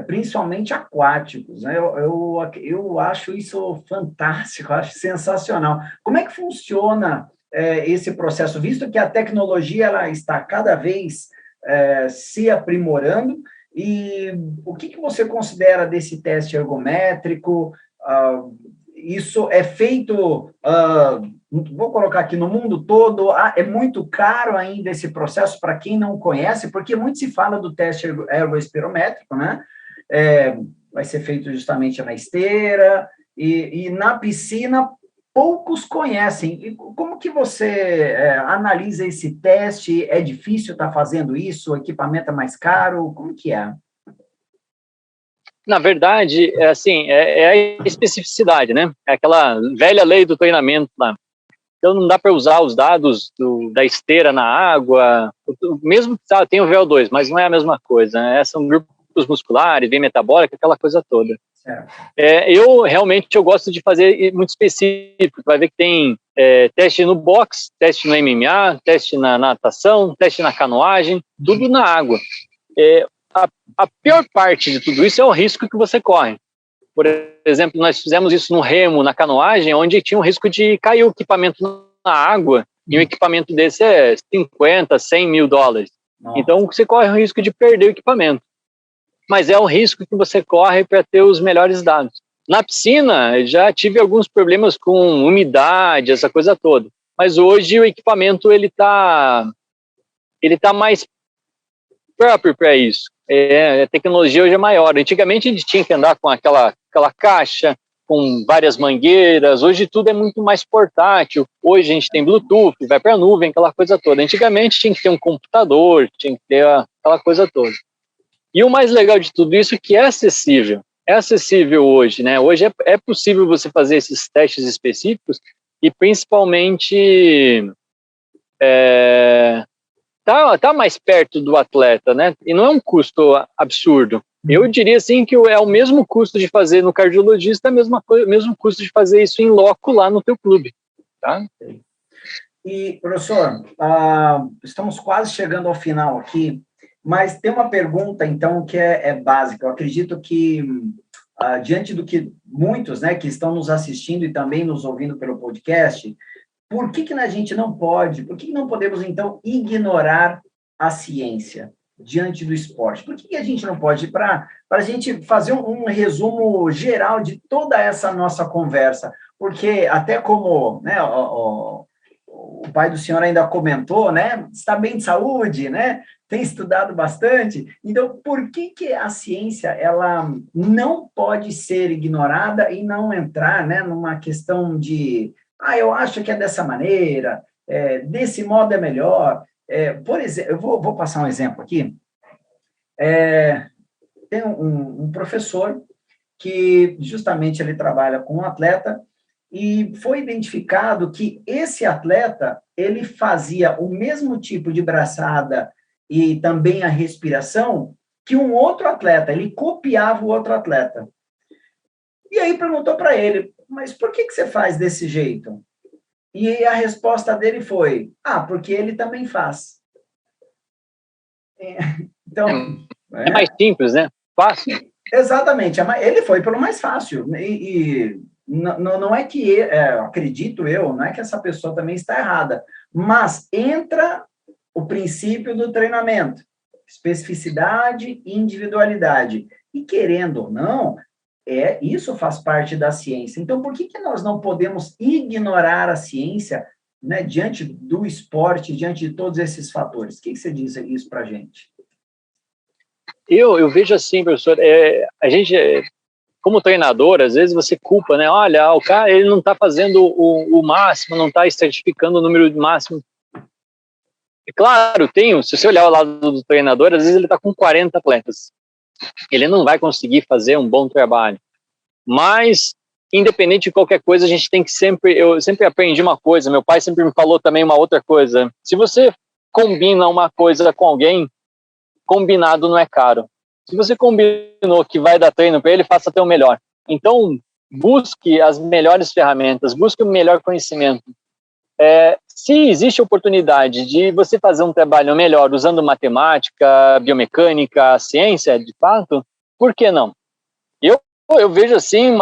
principalmente aquáticos. Né? Eu acho isso fantástico, acho sensacional. Como é que funciona esse processo, visto que a tecnologia ela está cada vez se aprimorando, E o que você considera desse teste ergométrico? Isso é feito, vou colocar aqui, no mundo todo. É muito caro ainda esse processo para quem não conhece, porque muito se fala do teste ergoespirométrico, né? Vai ser feito justamente na esteira, e na piscina poucos conhecem. E como que você analisa esse teste? É difícil estar fazendo isso? O equipamento é mais caro? Como que é? Na verdade, assim, é a especificidade, né? É aquela velha lei do treinamento lá. Então, não dá para usar os dados da esteira na água, mesmo que tem o VO2, mas não é a mesma coisa, né? São grupos musculares, bem metabólica, aquela coisa toda. Eu realmente gosto de fazer muito específico. Vai ver que tem teste no boxe, teste no MMA, teste na natação, teste na canoagem, tudo na água. A pior parte de tudo isso é o risco que você corre. Por exemplo, nós fizemos isso no remo, na canoagem, onde tinha um risco de cair o equipamento na água, e um equipamento desse é 50, 100 mil dólares. Nossa. Então, você corre o risco de perder o equipamento. Mas é o risco que você corre para ter os melhores dados. Na piscina, já tive alguns problemas com umidade, essa coisa toda. Mas hoje o equipamento ele tá mais próprio para isso. A tecnologia hoje é maior. Antigamente a gente tinha que andar com aquela caixa, com várias mangueiras. Hoje tudo é muito mais portátil. Hoje a gente tem Bluetooth, vai para a nuvem, aquela coisa toda. Antigamente tinha que ter um computador, tinha que ter aquela coisa toda. E o mais legal de tudo isso é que é acessível. É acessível hoje, né? Hoje é possível você fazer esses testes específicos e principalmente tá mais perto do atleta, né? E não é um custo absurdo. Eu diria assim que é o mesmo custo de fazer no cardiologista, o mesmo custo de fazer isso em loco lá no teu clube, tá? E, professor, estamos quase chegando ao final aqui, mas tem uma pergunta, então, que é básica. Eu acredito que, diante do que muitos, né, que estão nos assistindo e também nos ouvindo pelo podcast, por que a gente não pode, por que não podemos, então, ignorar a ciência diante do esporte? Por que a gente não pode, para a gente fazer um resumo geral de toda essa nossa conversa? Porque até como, né, o pai do senhor ainda comentou, né, está bem de saúde, né, tem estudado bastante. Então, por que a ciência ela não pode ser ignorada e não entrar, né, numa questão de eu acho que é dessa maneira, desse modo é melhor. Por exemplo, eu vou passar um exemplo aqui. Tem um professor que justamente ele trabalha com um atleta e foi identificado que esse atleta ele fazia o mesmo tipo de braçada e também a respiração que um outro atleta, ele copiava o outro atleta. E aí perguntou para ele, mas por que você faz desse jeito? E a resposta dele foi, porque ele também faz. Então, é mais simples, né? Fácil. Exatamente. Ele foi pelo mais fácil. E não é que, acredito eu, não é que essa pessoa também está errada, mas entra o princípio do treinamento, especificidade e individualidade. E querendo ou não, isso faz parte da ciência. Então, por que nós não podemos ignorar a ciência, né, diante do esporte, diante de todos esses fatores? O que você diz isso para a gente? Eu vejo assim, professor, a gente, como treinador, às vezes você culpa, né? Olha, o cara ele não está fazendo o máximo, não está certificando o número máximo. É claro, se você olhar o lado do treinador, às vezes ele está com 40 atletas. Ele não vai conseguir fazer um bom trabalho. Mas, independente de qualquer coisa, a gente tem que eu sempre aprendi uma coisa, meu pai sempre me falou também uma outra coisa. Se você combina uma coisa com alguém, combinado não é caro. Se você combinou que vai dar treino para ele, faça até o melhor. Então, busque as melhores ferramentas, busque o melhor conhecimento. Se existe oportunidade de você fazer um trabalho melhor usando matemática, biomecânica, ciência, de fato, por que não? Eu vejo assim,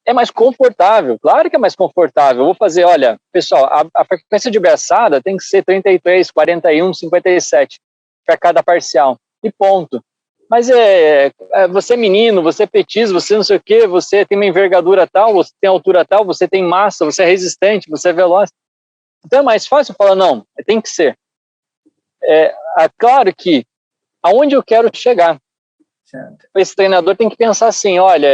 é mais confortável, claro que é mais confortável. Eu vou fazer, olha, pessoal, a frequência de braçada tem que ser 33, 41, 57 para cada parcial, e ponto. mas você é menino, você é petiso, você não sei o quê, você tem uma envergadura tal, você tem altura tal, você tem massa, você é resistente, você é veloz. Então é mais fácil falar, não, tem que ser. Claro que aonde eu quero chegar, Certo. esse treinador tem que pensar assim, olha,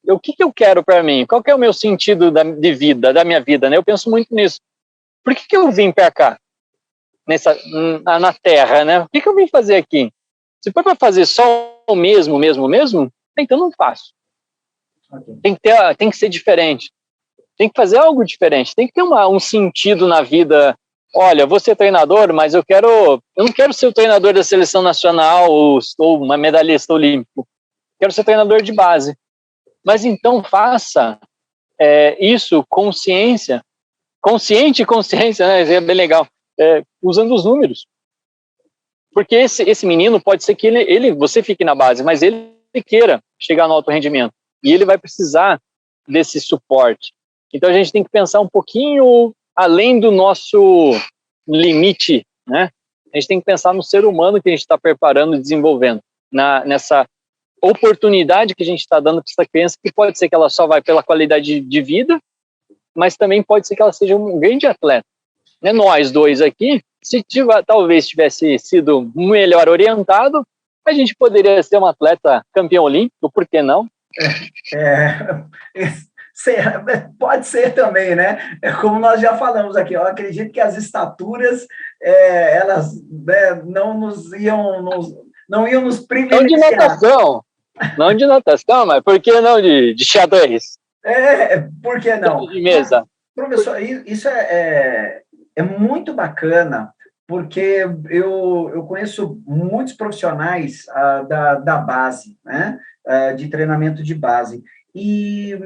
o que eu quero para mim? Qual que é o meu sentido de vida, da minha vida, né? Eu penso muito nisso. Por que eu vim para cá, na Terra, né? O que eu vim fazer aqui? Se for para fazer só o mesmo, então não faço. Okay. Tem que ser diferente. Tem que fazer algo diferente. Tem que ter um sentido na vida. Olha, vou ser treinador, mas eu não quero ser o treinador da seleção nacional ou uma medalhista olímpico. Quero ser treinador de base. Mas então faça isso com consciente e consciência, né? É bem legal. Usando os números. Porque esse menino pode ser que você fique na base, mas ele queira chegar no alto rendimento. E ele vai precisar desse suporte. Então a gente tem que pensar um pouquinho além do nosso limite, né? A gente tem que pensar no ser humano que a gente está preparando e desenvolvendo, nessa oportunidade que a gente está dando para essa criança, que pode ser que ela só vai pela qualidade de vida, mas também pode ser que ela seja um grande atleta. Né? Nós dois aqui, se talvez tivesse sido melhor orientado, a gente poderia ser um atleta campeão olímpico, por que não? Pode ser também, né? Como nós já falamos aqui, eu acredito que as estaturas, elas não iam nos privilegiar. Não de natação, mas por que não de xadrez? Por que não? De mesa. Professor, isso é muito bacana, porque eu conheço muitos profissionais da base, né? De treinamento de base. E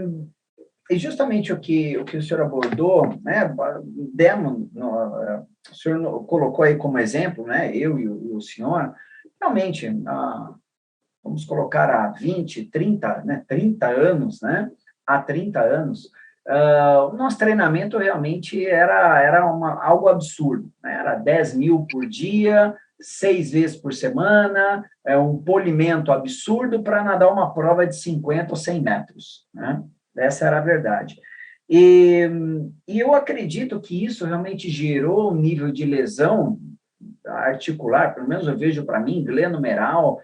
justamente o que o senhor abordou, né? O senhor colocou aí como exemplo, né? Eu e o senhor, realmente, vamos colocar há 20, 30, né? 30 anos, né? Há 30 anos, o nosso treinamento realmente era algo absurdo, né? Era 10 mil por dia, 6 vezes por semana, um polimento absurdo para nadar uma prova de 50 ou 100 metros, né? Essa era a verdade. E eu acredito que isso realmente gerou um nível de lesão articular, pelo menos eu vejo para mim, glenomeral,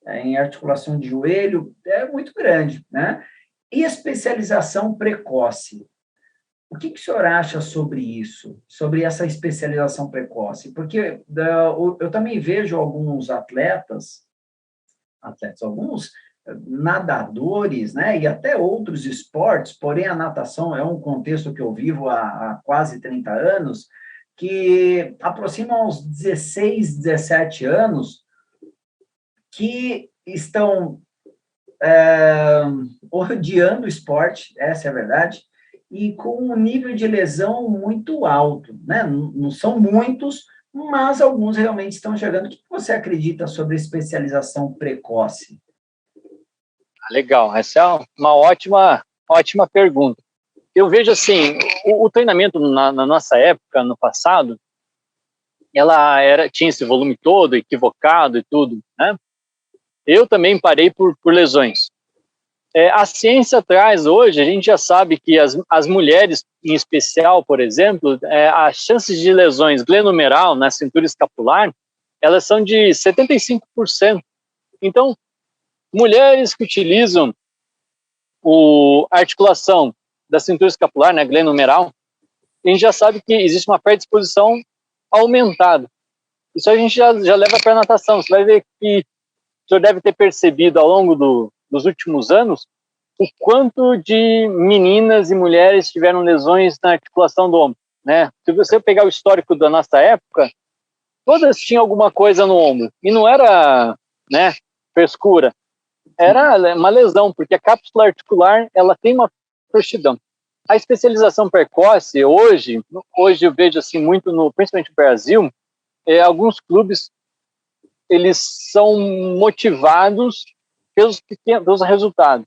em articulação de joelho, é muito grande, né? E especialização precoce. O que o senhor acha sobre isso? Sobre essa especialização precoce? Porque eu também vejo alguns atletas, alguns nadadores, né, e até outros esportes, porém a natação é um contexto que eu vivo há quase 30 anos, que aproximam aos 16, 17 anos, que estão odiando o esporte, essa é a verdade, e com um nível de lesão muito alto, né? Não são muitos, mas alguns realmente estão chegando. O que você acredita sobre especialização precoce? Legal, essa é uma ótima pergunta. Eu vejo assim, o treinamento na nossa época, no passado, tinha esse volume todo, equivocado e tudo, né? Eu também parei por lesões. A ciência traz hoje, a gente já sabe que as mulheres, em especial, por exemplo, as chances de lesões glenomeral na cintura escapular, elas são de 75%. Então, mulheres que utilizam a articulação da cintura escapular, né, glenomeral, a gente já sabe que existe uma predisposição aumentada. Isso a gente já leva para a natação. Você vai ver que o senhor deve ter percebido ao longo dos últimos anos o quanto de meninas e mulheres tiveram lesões na articulação do ombro, né? Se você pegar o histórico da nossa época, todas tinham alguma coisa no ombro. E não era, né, frescura. Era uma lesão, porque a cápsula articular, ela tem uma frouxidão. A especialização precoce, hoje eu vejo assim muito, principalmente no Brasil, alguns clubes, eles são motivados pelos resultados.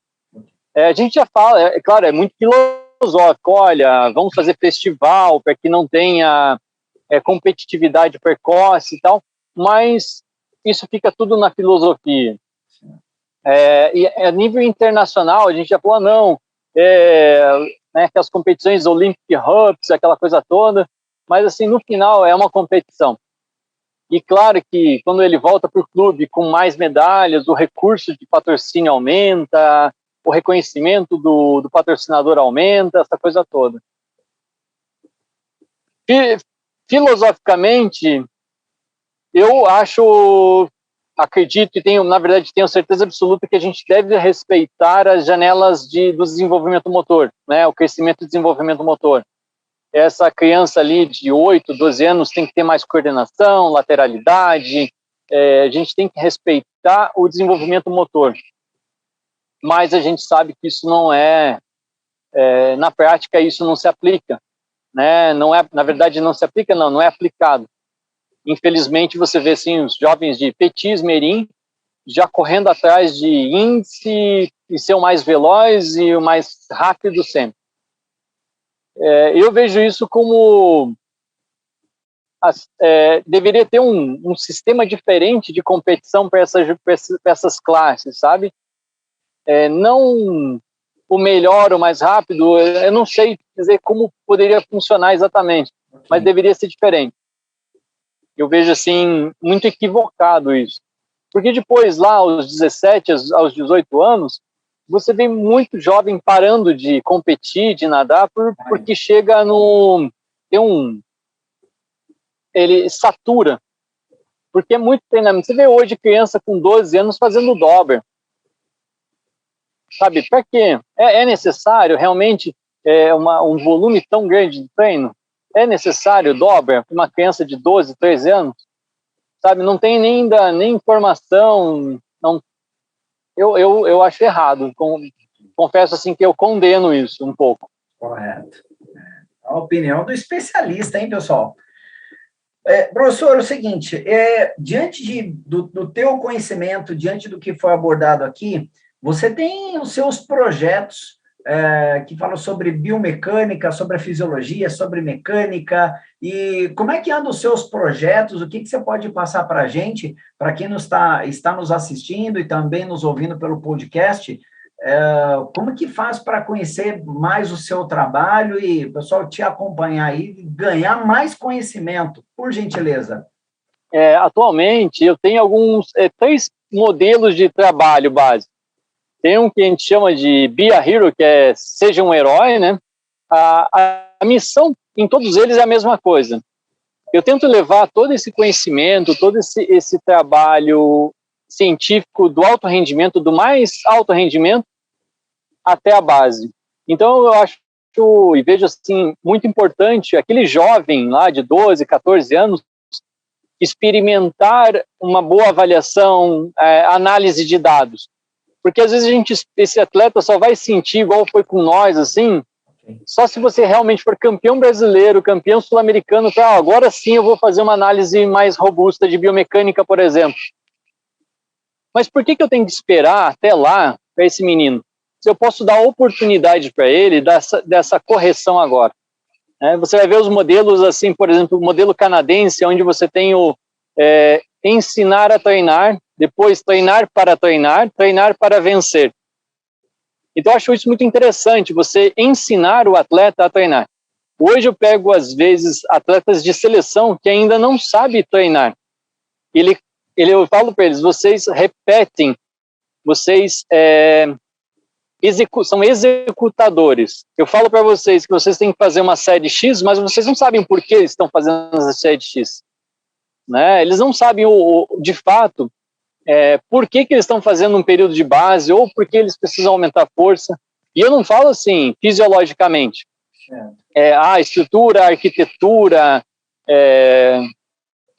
A gente já fala, claro, é muito filosófico, olha, vamos fazer festival para que não tenha competitividade precoce e tal, mas isso fica tudo na filosofia. E a nível internacional, a gente já falou, não, né, aquelas competições Olympic Hubs, aquela coisa toda, mas assim, no final é uma competição. E claro que quando ele volta para o clube com mais medalhas, o recurso de patrocínio aumenta, o reconhecimento do patrocinador aumenta, essa coisa toda. E, filosoficamente, eu acredito e na verdade tenho certeza absoluta que a gente deve respeitar as janelas do desenvolvimento motor, né, o crescimento e desenvolvimento motor. Essa criança ali de 8, 12 anos tem que ter mais coordenação, lateralidade, a gente tem que respeitar o desenvolvimento motor. Mas a gente sabe que isso não na prática isso não se aplica, né? Na verdade não se aplica, não é aplicado. Infelizmente você vê assim, os jovens de Petit, Esmerim, já correndo atrás de índice e ser o mais veloz e o mais rápido sempre. Eu vejo isso como deveria ter um sistema diferente de competição para essas classes, sabe? Não o melhor, o mais rápido, eu não sei dizer como poderia funcionar exatamente, mas deveria ser diferente. Eu vejo assim, muito equivocado isso. Porque depois, lá aos 17, aos 18 anos, você vê muito jovem parando de competir, de nadar, porque chega ele satura. Porque é muito treinamento. Você vê hoje criança com 12 anos fazendo dobra. Sabe, para quê? É necessário realmente um volume tão grande de treino? É necessário dobra para uma criança de 12, 13 anos? Sabe, não tem nem informação. Não, eu acho errado. Confesso assim que eu condeno isso um pouco. Correto. A opinião do especialista, hein, pessoal? Professor, é o seguinte, diante do teu conhecimento, diante do que foi abordado aqui, você tem os seus projetos que falam sobre biomecânica, sobre a fisiologia, sobre mecânica, e como é que andam os seus projetos? O que você pode passar para a gente, para quem está nos assistindo e também nos ouvindo pelo podcast, como que faz para conhecer mais o seu trabalho e o pessoal te acompanhar aí e ganhar mais conhecimento, por gentileza? Atualmente, eu tenho alguns 3 modelos de trabalho básico. Tem um que a gente chama de Be a Hero, que é seja um herói, né? A missão em todos eles é a mesma coisa. Eu tento levar todo esse conhecimento, todo esse trabalho científico do alto rendimento, do mais alto rendimento, até a base. Então, eu acho e vejo assim, muito importante aquele jovem lá de 12, 14 anos experimentar uma boa avaliação, análise de dados. Porque às vezes esse atleta só vai sentir igual foi com nós, assim, só se você realmente for campeão brasileiro, campeão sul-americano, agora sim eu vou fazer uma análise mais robusta de biomecânica, por exemplo. Mas por que eu tenho que esperar até lá para esse menino? Se eu posso dar oportunidade para ele dessa correção agora. Você vai ver os modelos, assim, por exemplo, o modelo canadense, onde você tem o ensinar a treinar, depois treinar para vencer. Então, eu acho isso muito interessante, você ensinar o atleta a treinar. Hoje eu pego, às vezes, atletas de seleção que ainda não sabem treinar. Eu falo para eles, vocês repetem, vocês são executadores. Eu falo para vocês que vocês têm que fazer uma série X, mas vocês não sabem por que estão fazendo essa série X. Né? Eles não sabem, de fato, por que eles estão fazendo um período de base ou por que eles precisam aumentar a força. E eu não falo assim, fisiologicamente. A estrutura, a arquitetura,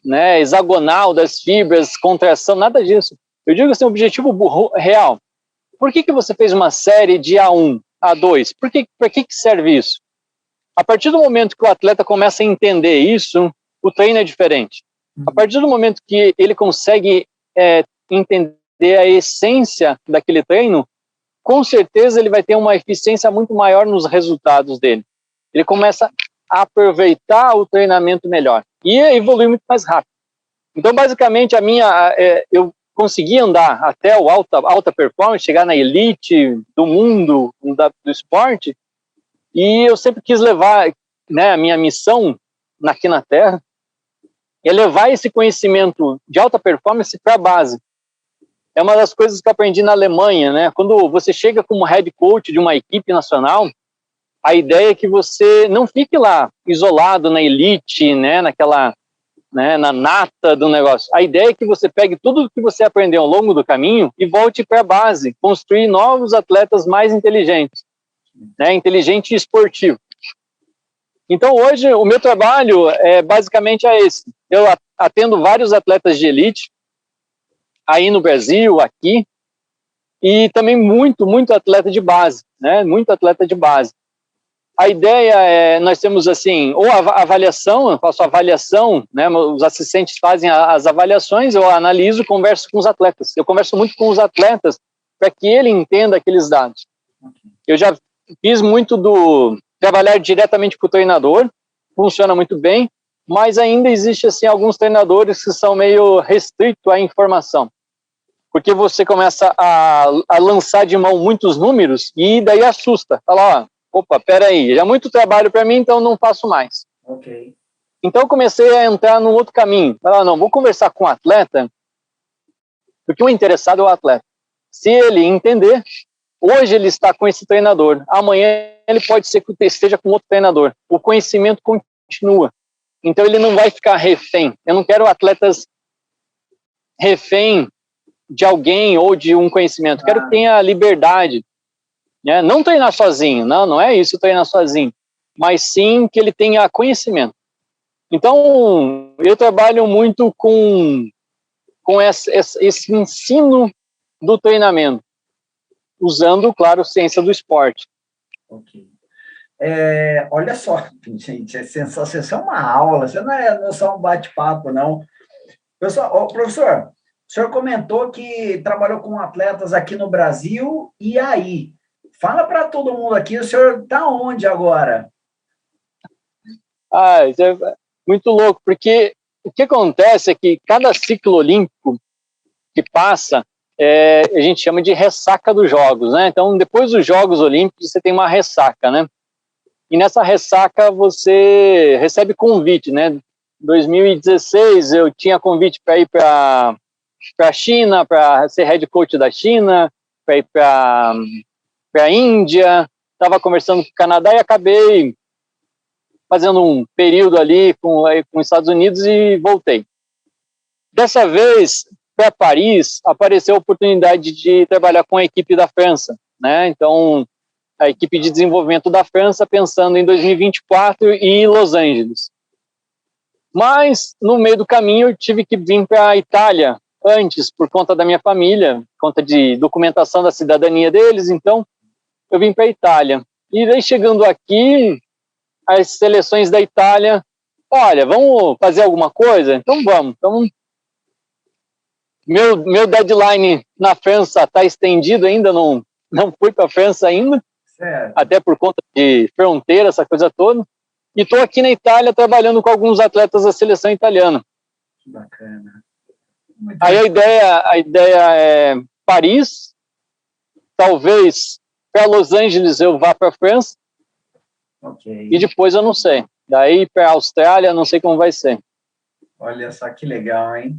né, hexagonal das fibras, contração, nada disso. Eu digo assim, objetivo real. Por que você fez uma série de A1, A2? Para que serve isso? A partir do momento que o atleta começa a entender isso, o treino é diferente. A partir do momento que ele consegue entender a essência daquele treino, com certeza ele vai ter uma eficiência muito maior nos resultados dele. Ele começa a aproveitar o treinamento melhor e evoluir muito mais rápido. Então, basicamente, eu consegui andar até o alta performance, chegar na elite do mundo do esporte, e eu sempre quis levar, né, a minha missão aqui na Terra é levar esse conhecimento de alta performance para a base. É uma das coisas que eu aprendi na Alemanha, né? Quando você chega como head coach de uma equipe nacional, a ideia é que você não fique lá isolado na elite, né, na nata do negócio. A ideia é que você pegue tudo que você aprendeu ao longo do caminho e volte para a base, construir novos atletas mais inteligentes, né, inteligente e esportivo. Então, hoje, o meu trabalho basicamente é esse. Eu atendo vários atletas de elite, aí no Brasil, aqui, e também muito atleta de base, né? Muito atleta de base. A ideia nós temos assim, ou a avaliação, eu faço avaliação, né? Os assistentes fazem as avaliações, eu analiso, converso com os atletas. Eu converso muito com os atletas para que ele entenda aqueles dados. Eu já fiz muito trabalhar diretamente com o treinador, funciona muito bem, mas ainda existe assim alguns treinadores que são meio restritos à informação. Porque você começa a lançar de mão muitos números e daí assusta. Fala, opa, peraí, já é muito trabalho para mim, então não faço mais. Ok. Então eu comecei a entrar num outro caminho. Falar, não, vou conversar com o atleta, porque o interessado é o atleta. Se ele entender, hoje ele está com esse treinador, amanhã ele pode ser que esteja com outro treinador. O conhecimento continua. Então ele não vai ficar refém. Eu não quero atletas refém de alguém ou de um conhecimento. Quero que tenha liberdade, né? Não treinar sozinho, não é isso treinar sozinho, mas sim que ele tenha conhecimento. Então, eu trabalho muito com esse ensino do treinamento, usando, claro, ciência do esporte. Ok. Olha só, gente, é sensacional. Isso é uma aula, você não é só um bate-papo, não. Pessoal, professor, o senhor comentou que trabalhou com atletas aqui no Brasil, e aí? Fala para todo mundo aqui, o senhor está onde agora? Isso é muito louco, porque o que acontece é que cada ciclo olímpico que passa, a gente chama de ressaca dos Jogos, né? Então, depois dos Jogos Olímpicos, você tem uma ressaca, né? E nessa ressaca você recebe convite, né? Em 2016 eu tinha convite para ir para a China, para ser head coach da China, para ir para a Índia, estava conversando com o Canadá e acabei fazendo um período ali com os Estados Unidos e voltei. Dessa vez, para Paris, apareceu a oportunidade de trabalhar com a equipe da França, né? Então, a equipe de desenvolvimento da França, pensando em 2024 e Los Angeles. Mas, no meio do caminho, eu tive que vir para a Itália antes, por conta da minha família, por conta de documentação da cidadania deles, então eu vim para a Itália. E daí, chegando aqui, as seleções da Itália, olha, vamos fazer alguma coisa? Então vamos. Então, meu deadline na França está estendido ainda, não fui para a França ainda, Certo. até por conta de fronteira, essa coisa toda. E estou aqui na Itália trabalhando com alguns atletas da seleção italiana. Que bacana. Aí a ideia é Paris, talvez para Los Angeles eu vá para a França, okay. E depois eu não sei. Daí para a Austrália, não sei como vai ser. Olha só que legal, hein?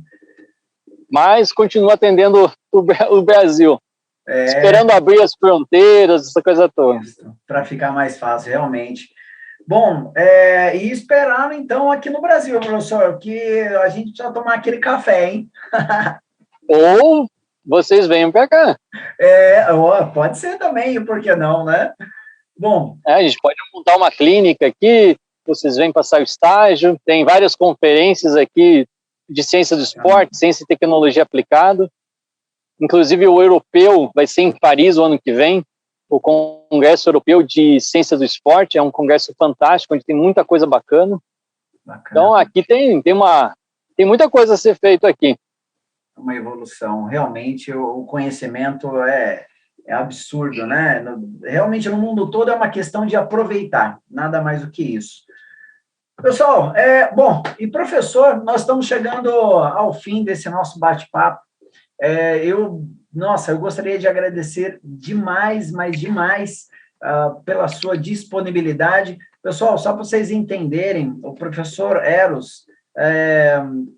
Mas continuo atendendo o Brasil. Esperando abrir as fronteiras, essa coisa toda. Para ficar mais fácil, realmente. Bom, e esperar, então, aqui no Brasil, professor, que a gente precisa tomar aquele café, hein? Ou vocês venham para cá. Pode ser também, por que não, né? Bom. A gente pode montar uma clínica aqui, vocês vêm passar o estágio, tem várias conferências aqui de ciência do esporte, ciência e tecnologia aplicada. Inclusive o europeu vai ser em Paris o ano que vem, o Congresso Europeu de Ciência do Esporte, é um congresso fantástico, onde tem muita coisa bacana. Então aqui tem muita coisa a ser feito aqui. Uma evolução, realmente o conhecimento é absurdo, né? Realmente no mundo todo é uma questão de aproveitar, nada mais do que isso. Pessoal, bom, e professor, nós estamos chegando ao fim desse nosso bate-papo. Eu gostaria de agradecer demais, mas demais, pela sua disponibilidade. Pessoal, só para vocês entenderem, o professor Eros,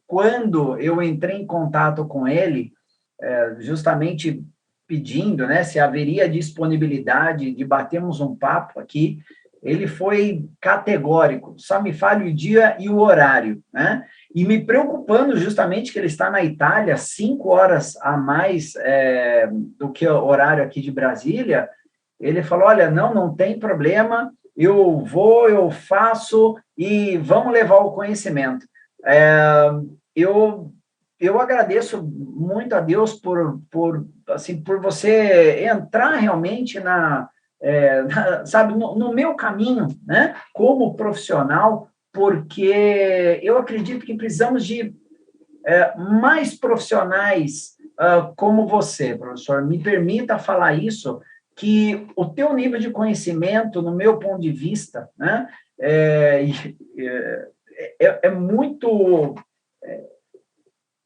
quando eu entrei em contato com ele, justamente pedindo, né, se haveria disponibilidade de batermos um papo aqui, ele foi categórico, só me fale o dia e o horário, né? E me preocupando justamente que ele está na Itália, 5 horas a mais do que o horário aqui de Brasília, ele falou, olha, não tem problema, eu vou, eu faço e vamos levar o conhecimento. Eu agradeço muito a Deus por você entrar realmente sabe, no meu caminho, né, como profissional, porque eu acredito que precisamos de mais profissionais como você, professor. Me permita falar isso, que o teu nível de conhecimento, no meu ponto de vista, né, muito...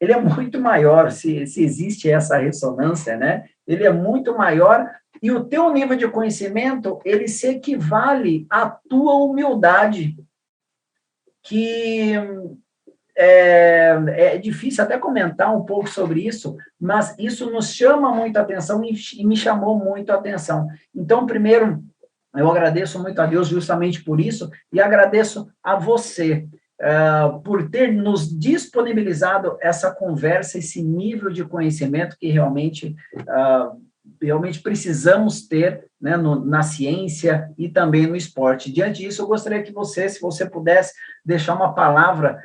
ele é muito maior, se existe essa ressonância, né? Ele é muito maior, e o teu nível de conhecimento, ele se equivale à tua humildade, que é difícil até comentar um pouco sobre isso, mas isso nos chama muito a atenção e me chamou muito a atenção. Então, primeiro, eu agradeço muito a Deus justamente por isso, e agradeço a você, por ter nos disponibilizado essa conversa, esse nível de conhecimento que realmente precisamos ter, né, na ciência e também no esporte. Diante disso, eu gostaria que você, se você pudesse deixar uma palavra,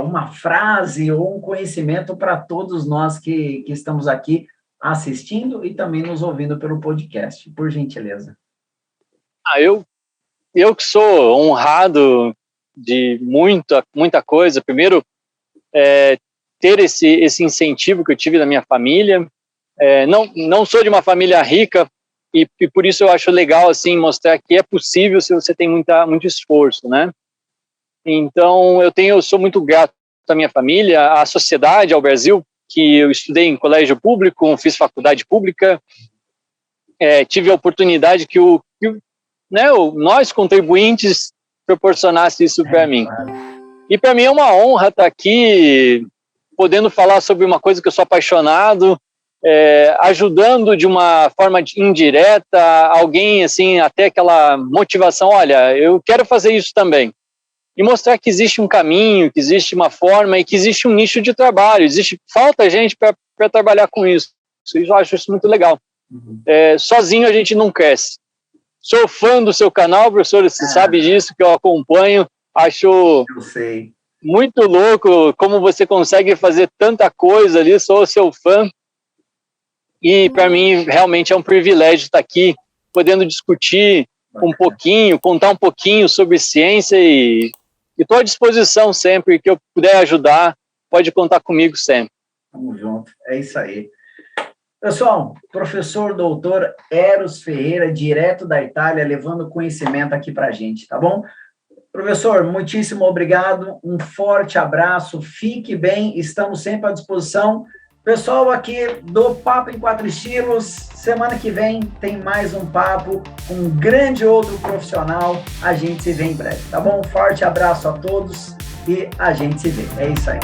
uma frase ou um conhecimento para todos nós que estamos aqui assistindo e também nos ouvindo pelo podcast, por gentileza. Eu que sou honrado de muita coisa. Primeiro, ter esse incentivo que eu tive da minha família. Não sou de uma família rica e por isso eu acho legal assim mostrar que é possível se você tem muito esforço, né? Então eu sou muito grato à minha família, à sociedade, ao Brasil, que eu estudei em colégio público, fiz faculdade pública, tive a oportunidade que nós contribuintes proporcionasse isso para mim. E para mim é uma honra estar aqui, podendo falar sobre uma coisa que eu sou apaixonado, ajudando de uma forma indireta alguém, assim, até aquela motivação, olha, eu quero fazer isso também. E mostrar que existe um caminho, que existe uma forma e que existe um nicho de trabalho, falta gente para trabalhar com isso. Eu acho isso muito legal. Sozinho a gente não cresce. Sou fã do seu canal, professor, você sabe disso, que eu acompanho. Acho muito louco como você consegue fazer tanta coisa ali, sou seu fã. E para mim realmente é um privilégio estar aqui, podendo discutir um pouquinho, contar um pouquinho sobre ciência e estou à disposição sempre que eu puder ajudar, pode contar comigo sempre. Tamo junto, é isso aí. Pessoal, professor doutor Eros Ferreira, direto da Itália, levando conhecimento aqui para a gente, tá bom? Professor, muitíssimo obrigado, um forte abraço, fique bem, estamos sempre à disposição. Pessoal aqui do Papo em 4 Estilos, semana que vem tem mais um papo com um grande outro profissional, a gente se vê em breve, tá bom? Um forte abraço a todos e a gente se vê, é isso aí.